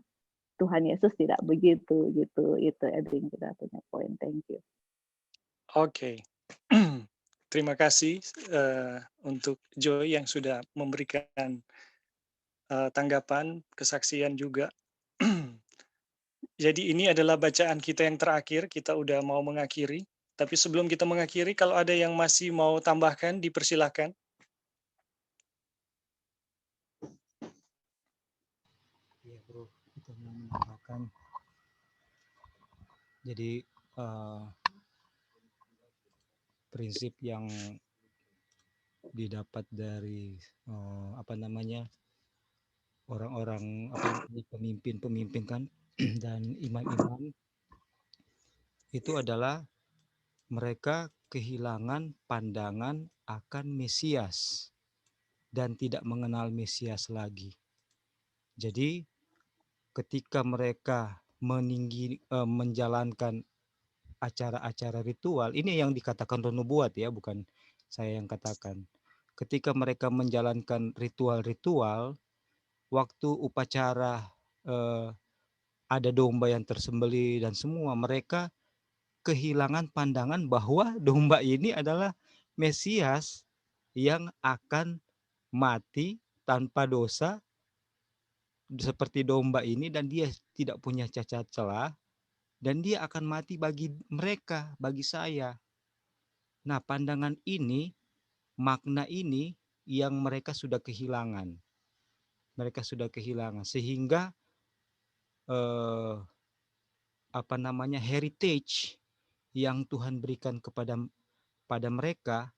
H: Tuhan Yesus tidak begitu gitu. Itu Edwin kita punya poin. Thank you.
A: Oke. Terima kasih untuk Joy yang sudah memberikan tanggapan, kesaksian juga. Jadi ini adalah bacaan kita yang terakhir, kita udah mau mengakhiri. Tapi sebelum kita mengakhiri, kalau ada yang masih mau tambahkan, dipersilahkan.
C: Iya bro, kita mau menambahkan. Jadi prinsip yang didapat dari orang-orang pemimpin kan dan imam-imam itu adalah mereka kehilangan pandangan akan Mesias dan tidak mengenal Mesias lagi. Jadi ketika mereka menjalankan acara-acara ritual, ini yang dikatakan nubuat ya, bukan saya yang katakan. Ketika mereka menjalankan ritual-ritual waktu upacara ada domba yang tersembelih dan semua, mereka kehilangan pandangan bahwa domba ini adalah Mesias yang akan mati tanpa dosa seperti domba ini, dan dia tidak punya cacat celah, dan dia akan mati bagi mereka, bagi saya. Nah, pandangan ini, makna ini yang mereka sudah kehilangan. Mereka sudah kehilangan sehingga heritage yang Tuhan berikan pada mereka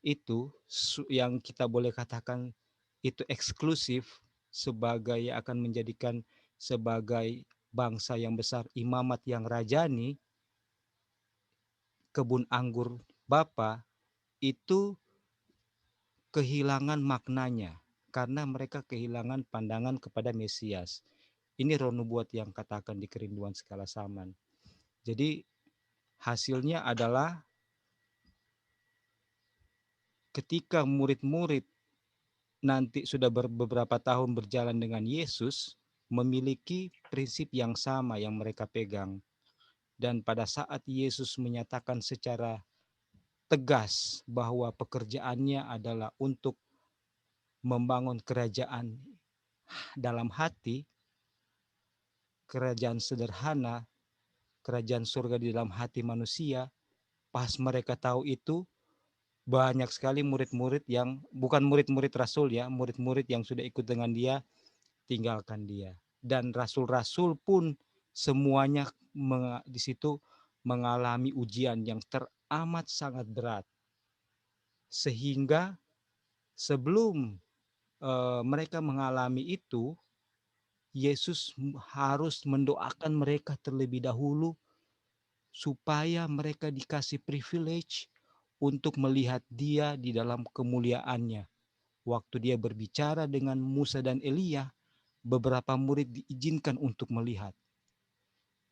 C: itu yang kita boleh katakan itu eksklusif sebagai akan menjadikan sebagai bangsa yang besar, imamat yang rajani, kebun anggur Bapa, itu kehilangan maknanya karena mereka kehilangan pandangan kepada Mesias. Ini roh nubuat yang katakan di kerinduan skala zaman. Jadi hasilnya adalah ketika murid-murid nanti sudah beberapa tahun berjalan dengan Yesus, memiliki prinsip yang sama yang mereka pegang. Dan pada saat Yesus menyatakan secara tegas bahwa pekerjaannya adalah untuk membangun kerajaan dalam hati, kerajaan sederhana, kerajaan surga di dalam hati manusia, pas mereka tahu itu, banyak sekali murid-murid yang bukan murid-murid rasul ya, murid-murid yang sudah ikut dengan dia, tinggalkan dia. Dan rasul-rasul pun semuanya di situ mengalami ujian yang teramat sangat berat. Sehingga sebelum mereka mengalami itu, Yesus harus mendoakan mereka terlebih dahulu supaya mereka dikasih privilege untuk melihat dia di dalam kemuliaannya. Waktu dia berbicara dengan Musa dan Elia, beberapa murid diizinkan untuk melihat.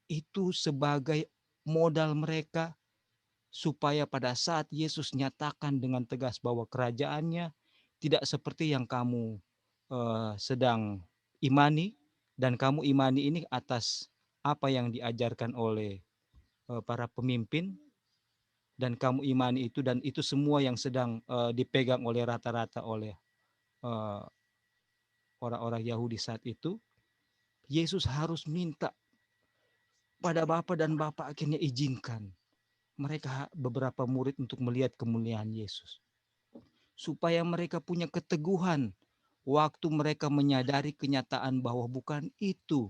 C: Itu sebagai modal mereka supaya pada saat Yesus nyatakan dengan tegas bahwa kerajaannya tidak seperti yang kamu sedang imani, dan kamu imani ini atas apa yang diajarkan oleh para pemimpin, dan kamu imani itu, dan itu semua yang sedang dipegang oleh rata-rata oleh orang-orang Yahudi saat itu. Yesus harus minta pada Bapa, dan Bapa akhirnya izinkan mereka beberapa murid untuk melihat kemuliaan Yesus, supaya mereka punya keteguhan waktu mereka menyadari kenyataan bahwa bukan itu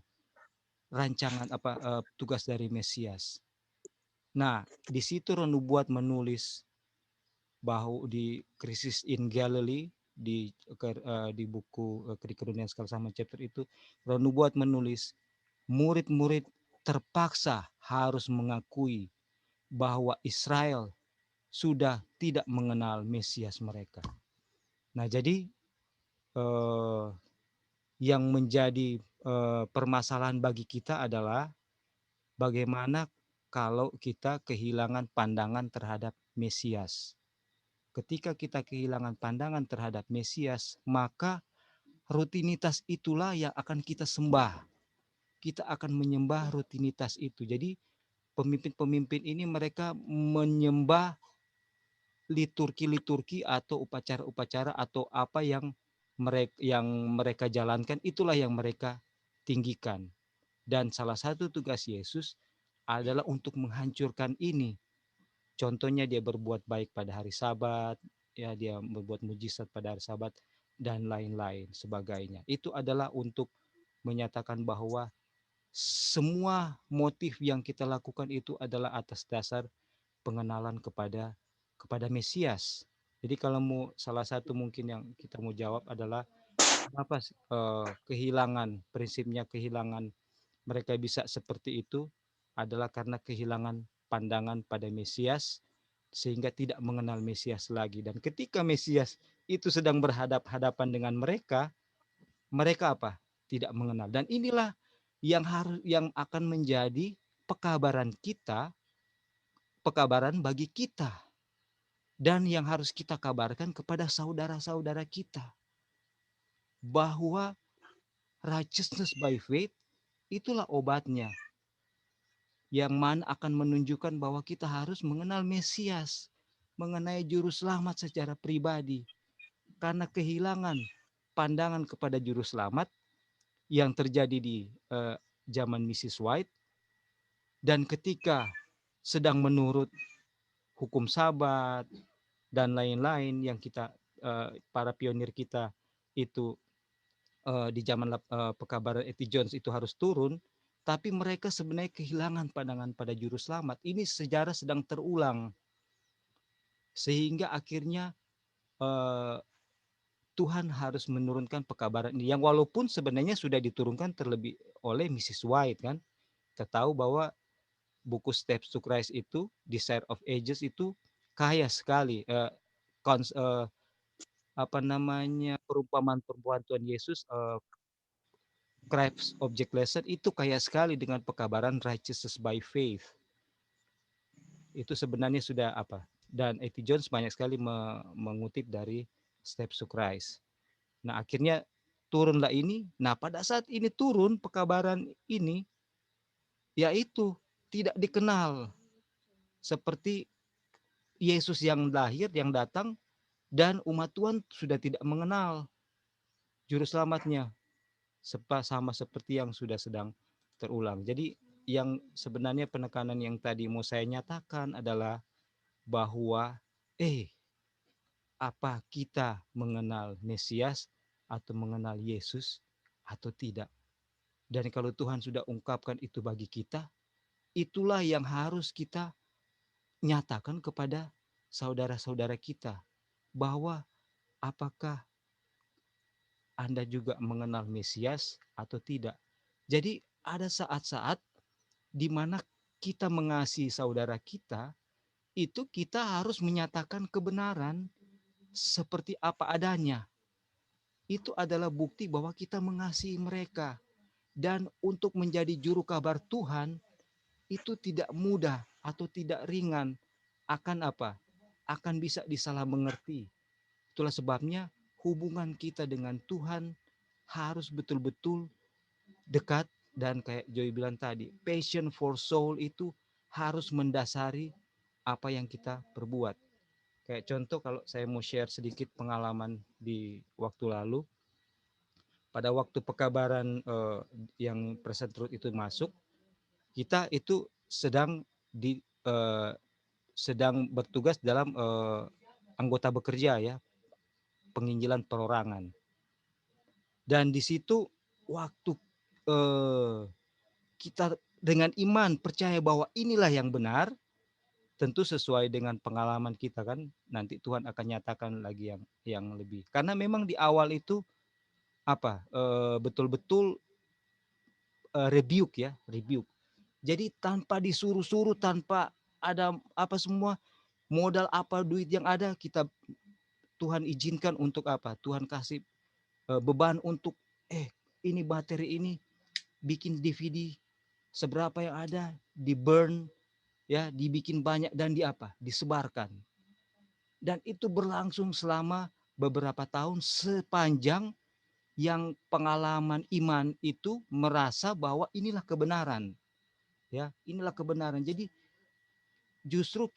C: rancangan tugas dari Mesias. Nah, di situ roh nubuat menulis bahwa di Krisis in Galilee, di buku Kerinduan Skala Zaman chapter itu, roh nubuat menulis murid-murid terpaksa harus mengakui bahwa Israel sudah tidak mengenal Mesias mereka. Nah, jadi yang menjadi permasalahan bagi kita adalah bagaimana kalau kita kehilangan pandangan terhadap Mesias. Ketika kita kehilangan pandangan terhadap Mesias, maka rutinitas itulah yang akan kita sembah. Kita akan menyembah rutinitas itu. Jadi pemimpin-pemimpin ini mereka menyembah liturgi-liturgi atau upacara-upacara atau apa yang mereka jalankan, itulah yang mereka tinggikan. Dan salah satu tugas Yesus adalah untuk menghancurkan ini. Contohnya dia berbuat baik pada hari Sabat, ya, dia berbuat mujizat pada hari Sabat dan lain-lain sebagainya. Itu adalah untuk menyatakan bahwa semua motif yang kita lakukan itu adalah atas dasar pengenalan kepada Mesias. Jadi kalau salah satu mungkin yang kita mau jawab adalah kenapa kehilangan mereka bisa seperti itu adalah karena kehilangan pandangan pada Mesias, sehingga tidak mengenal Mesias lagi. Dan ketika Mesias itu sedang berhadap-hadapan dengan mereka apa? Tidak mengenal. Dan inilah yang akan menjadi pekabaran bagi kita, dan yang harus kita kabarkan kepada saudara-saudara kita, bahwa righteousness by faith, itulah obatnya. Yang mana akan menunjukkan bahwa kita harus mengenal Mesias, mengenai juru selamat secara pribadi. Karena kehilangan pandangan kepada juru selamat yang terjadi di zaman Mrs. White, dan ketika sedang menurut hukum Sabat dan lain-lain yang kita para pionir kita itu di zaman pekabaran E.T. Jones itu harus turun, tapi mereka sebenarnya kehilangan pandangan pada juru selamat. Ini sejarah sedang terulang, sehingga akhirnya Tuhan harus menurunkan pekabaran ini, yang walaupun sebenarnya sudah diturunkan terlebih oleh Mrs. White kan. Kita tahu bahwa buku Steps to Christ itu, Desire of Ages itu kaya sekali perumpamaan Tuhan Yesus, Christ Object Lesson itu kaya sekali dengan pekabaran righteousness by faith. Itu sebenarnya sudah dan E.T. Jones banyak sekali mengutip dari Steps to Christ. Nah akhirnya turunlah ini. Nah pada saat ini turun pekabaran ini, yaitu tidak dikenal seperti Yesus yang lahir, yang datang, dan umat Tuhan sudah tidak mengenal juru selamatnya, sama seperti yang sudah sedang terulang. Jadi yang sebenarnya penekanan yang tadi mau saya nyatakan adalah bahwa apa kita mengenal Mesias atau mengenal Yesus atau tidak. Dan kalau Tuhan sudah ungkapkan itu bagi kita, itulah yang harus kita nyatakan kepada saudara-saudara kita, bahwa apakah Anda juga mengenal Mesias atau tidak. Jadi ada saat-saat di mana kita mengasihi saudara kita, itu kita harus menyatakan kebenaran seperti apa adanya. Itu adalah bukti bahwa kita mengasihi mereka. Dan untuk menjadi juru kabar Tuhan, itu tidak mudah atau tidak ringan. Akan bisa disalah mengerti. Itulah sebabnya hubungan kita dengan Tuhan harus betul-betul dekat, dan kayak Joy bilang tadi, passion for soul itu harus mendasari apa yang kita perbuat. Kayak contoh, kalau saya mau share sedikit pengalaman di waktu lalu, pada waktu pekabaran yang Present Truth itu masuk, kita itu sedang bertugas dalam anggota bekerja ya, penginjilan perorangan. Dan di situ waktu kita dengan iman percaya bahwa inilah yang benar, tentu sesuai dengan pengalaman kita kan, nanti Tuhan akan nyatakan lagi yang lebih. Karena memang di awal itu betul-betul rebuke. Jadi tanpa disuruh-suruh, tanpa ada semua modal duit yang ada, kita Tuhan izinkan untuk Tuhan kasih beban untuk ini materi ini, bikin DVD seberapa yang ada, di burn ya, dibikin banyak dan disebarkan. Dan itu berlangsung selama beberapa tahun, sepanjang yang pengalaman iman itu merasa bahwa inilah kebenaran. Ya, inilah kebenaran. Jadi justru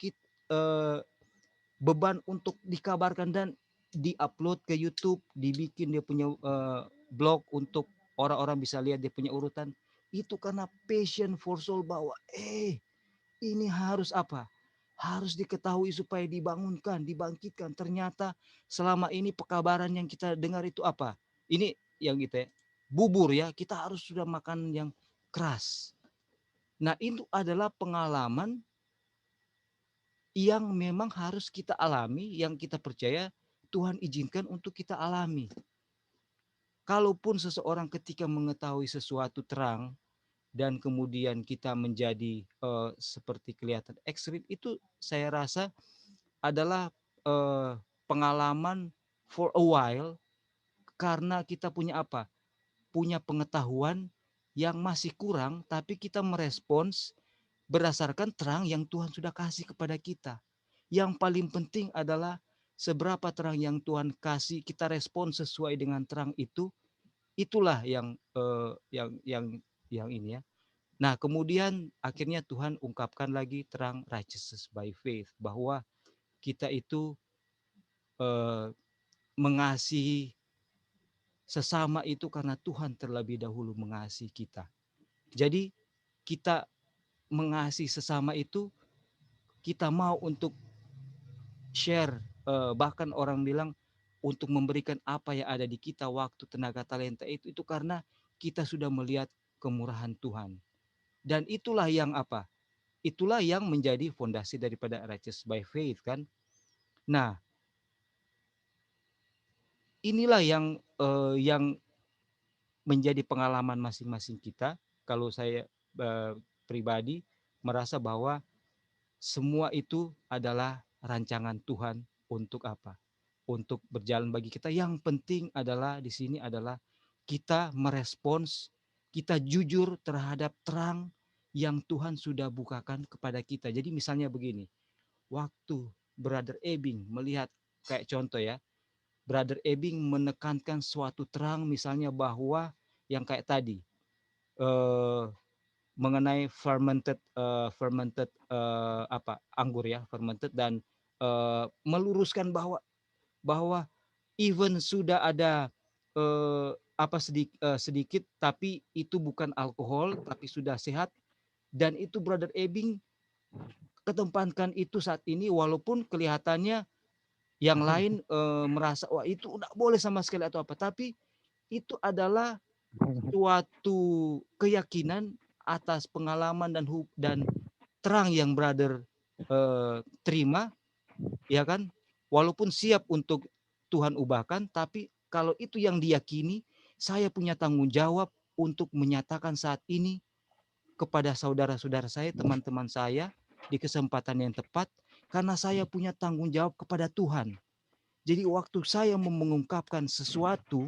C: beban untuk dikabarkan dan diupload ke YouTube, dibikin dia punya blog untuk orang-orang bisa lihat dia punya urutan, itu karena passion for soul, bahwa ini harus harus diketahui supaya dibangunkan, dibangkitkan. Ternyata selama ini pekabaran yang kita dengar itu ini yang kita bubur ya, kita harus sudah makan yang keras. Nah itu adalah pengalaman yang memang harus kita alami, yang kita percaya Tuhan izinkan untuk kita alami. Kalaupun seseorang ketika mengetahui sesuatu terang, dan kemudian kita menjadi seperti kelihatan ekstrim, itu saya rasa adalah pengalaman for a while, karena kita punya punya pengetahuan yang masih kurang, tapi kita merespons berdasarkan terang yang Tuhan sudah kasih kepada kita. Yang paling penting adalah seberapa terang yang Tuhan kasih, kita respon sesuai dengan terang itu, itulah yang ini ya. Nah, kemudian akhirnya Tuhan ungkapkan lagi terang righteousness by faith, bahwa kita itu mengasihi sesama itu karena Tuhan terlebih dahulu mengasihi kita. Jadi kita mengasihi sesama itu, kita mau untuk share, bahkan orang bilang untuk memberikan apa yang ada di kita, waktu, tenaga, talenta itu karena kita sudah melihat kemurahan Tuhan. Dan itulah yang apa? Itulah yang menjadi fondasi daripada righteous by faith kan. Nah, inilah yang menjadi pengalaman masing-masing kita. Kalau saya pribadi merasa bahwa semua itu adalah rancangan Tuhan untuk apa? Untuk berjalan bagi kita. Yang penting adalah di sini adalah kita merespons, kita jujur terhadap terang yang Tuhan sudah bukakan kepada kita. Jadi misalnya begini, waktu Brother Ebing melihat, kayak contoh ya, Brother Ebing menekankan suatu terang misalnya bahwa yang kayak tadi, mengenai fermented anggur ya, fermented, dan meluruskan bahwa even sudah ada sedikit tapi itu bukan alkohol tapi sudah sehat, dan itu Brother Ebing ketempankan itu saat ini, walaupun kelihatannya yang lain merasa wah itu tidak boleh sama sekali atau apa, tapi itu adalah suatu keyakinan atas pengalaman dan terang yang brother terima, ya kan? Walaupun siap untuk Tuhan ubahkan, tapi kalau itu yang diyakini, saya punya tanggung jawab untuk menyatakan saat ini kepada saudara-saudara saya, teman-teman saya, di kesempatan yang tepat, karena saya punya tanggung jawab kepada Tuhan. Jadi waktu saya mengungkapkan sesuatu,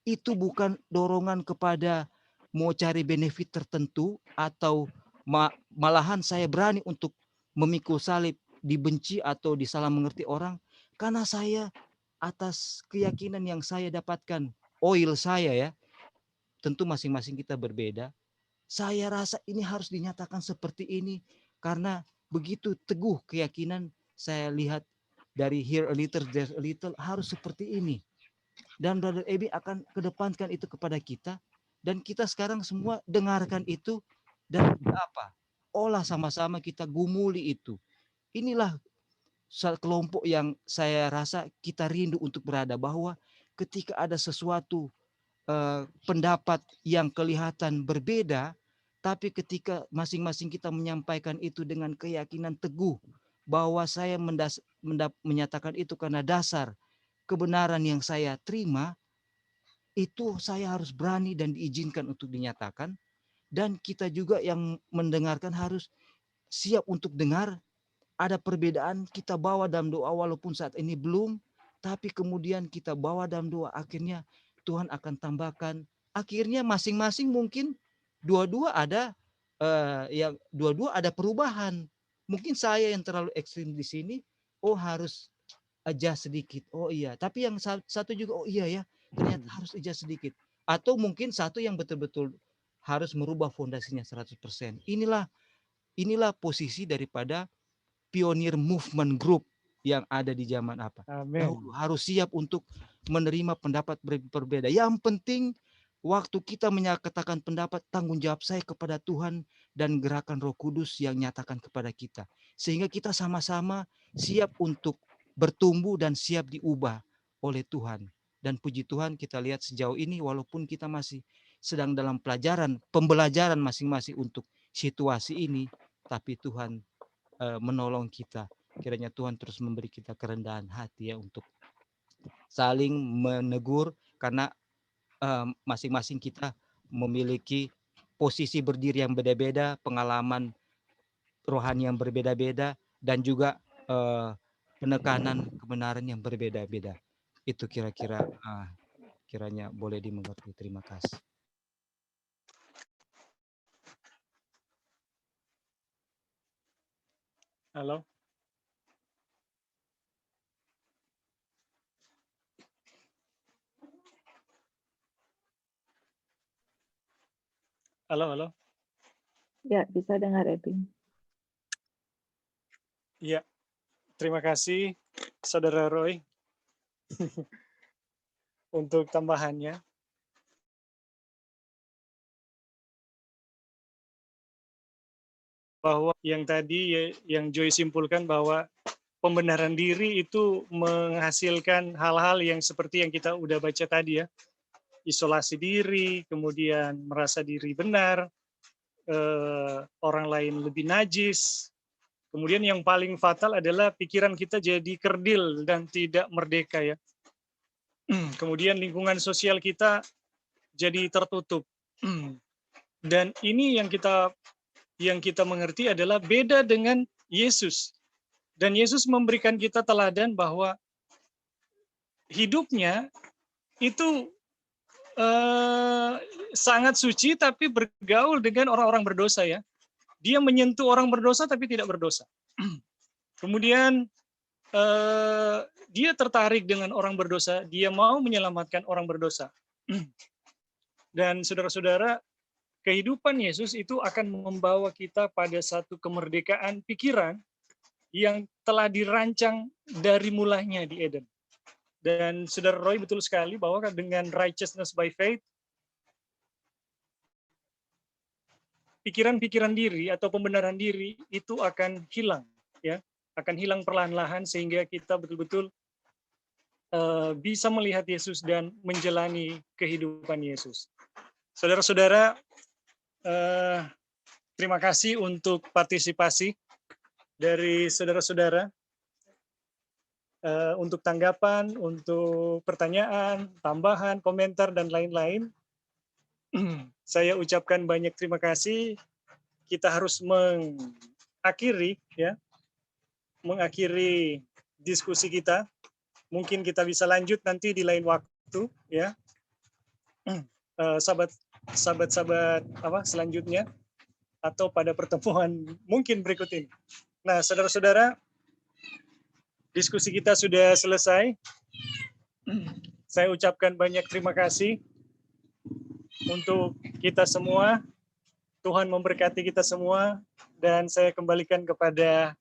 C: itu bukan dorongan kepada mau cari benefit tertentu, atau malahan saya berani untuk memikul salib, dibenci atau disalah mengerti orang, karena saya atas keyakinan yang saya dapatkan, oil saya ya, tentu masing-masing kita berbeda. Saya rasa ini harus dinyatakan seperti ini karena begitu teguh keyakinan saya lihat dari here a little, there a little, harus seperti ini. Dan Brother Ebi akan kedepankan itu kepada kita, dan kita sekarang semua dengarkan itu dan apa? Olah sama-sama, kita gumuli itu. Inilah kelompok yang saya rasa kita rindu untuk berada, bahwa ketika ada sesuatu pendapat yang kelihatan berbeda, tapi ketika masing-masing kita menyampaikan itu dengan keyakinan teguh bahwa saya menyatakan itu karena dasar kebenaran yang saya terima, itu saya harus berani dan diizinkan untuk dinyatakan. Dan kita juga yang mendengarkan harus siap untuk dengar. Ada perbedaan, kita bawa dalam doa walaupun saat ini belum, tapi kemudian kita bawa dalam doa, akhirnya Tuhan akan tambahkan. Akhirnya masing-masing mungkin dua-dua ada dua-dua ada perubahan. Mungkin saya yang terlalu ekstrim di sini, harus adjust sedikit. Oh iya, tapi yang satu juga oh iya ya, ternyata harus adjust sedikit. Atau mungkin satu yang betul-betul harus merubah fondasinya 100%. Inilah posisi daripada pionir movement group yang ada di zaman apa. Dahulu harus siap untuk menerima pendapat berbeda. Yang penting waktu kita menyatakan pendapat, tanggung jawab saya kepada Tuhan dan gerakan Roh Kudus yang nyatakan kepada kita. Sehingga kita sama-sama siap untuk bertumbuh dan siap diubah oleh Tuhan. Dan puji Tuhan kita lihat sejauh ini walaupun kita masih sedang dalam pembelajaran masing-masing untuk situasi ini, tapi Tuhan menolong kita. Kiranya Tuhan terus memberi kita kerendahan hati ya untuk saling menegur, karena masing-masing kita memiliki posisi berdiri yang berbeda, pengalaman rohani yang berbeda-beda, dan juga penekanan kebenaran yang berbeda-beda. Itu kira-kira kiranya boleh dimengerti. Terima kasih.
A: Halo. Halo, halo.
H: Ya, bisa dengar Ebing.
A: Iya, terima kasih Saudara Roy untuk tambahannya. Bahwa yang tadi yang Joy simpulkan bahwa pembenaran diri itu menghasilkan hal-hal yang seperti yang kita udah baca tadi ya. Isolasi diri, kemudian merasa diri benar, orang lain lebih najis. Kemudian yang paling fatal adalah pikiran kita jadi kerdil dan tidak merdeka ya. Kemudian lingkungan sosial kita jadi tertutup. Dan ini yang kita mengerti adalah beda dengan Yesus. Dan Yesus memberikan kita teladan bahwa hidupnya itu sangat suci tapi bergaul dengan orang-orang berdosa ya. Dia menyentuh orang berdosa tapi tidak berdosa. Kemudian dia tertarik dengan orang berdosa, dia mau menyelamatkan orang berdosa. Dan saudara-saudara, kehidupan Yesus itu akan membawa kita pada satu kemerdekaan pikiran yang telah dirancang dari mulanya di Eden. Dan Saudara Roy betul sekali bahwa dengan righteousness by faith, pikiran-pikiran diri atau pembenaran diri itu akan hilang, ya, akan hilang perlahan-lahan sehingga kita betul-betul bisa melihat Yesus dan menjalani kehidupan Yesus. Saudara-saudara, terima kasih untuk partisipasi dari saudara-saudara. Untuk tanggapan, untuk pertanyaan, tambahan, komentar, dan lain-lain. Saya ucapkan banyak terima kasih. Kita harus mengakhiri diskusi kita. Mungkin kita bisa lanjut nanti di lain waktu, ya. Sahabat-sahabat selanjutnya atau pada pertemuan mungkin berikut ini. Nah, saudara-saudara, diskusi kita sudah selesai. Saya ucapkan banyak terima kasih untuk kita semua. Tuhan memberkati kita semua, dan saya kembalikan kepada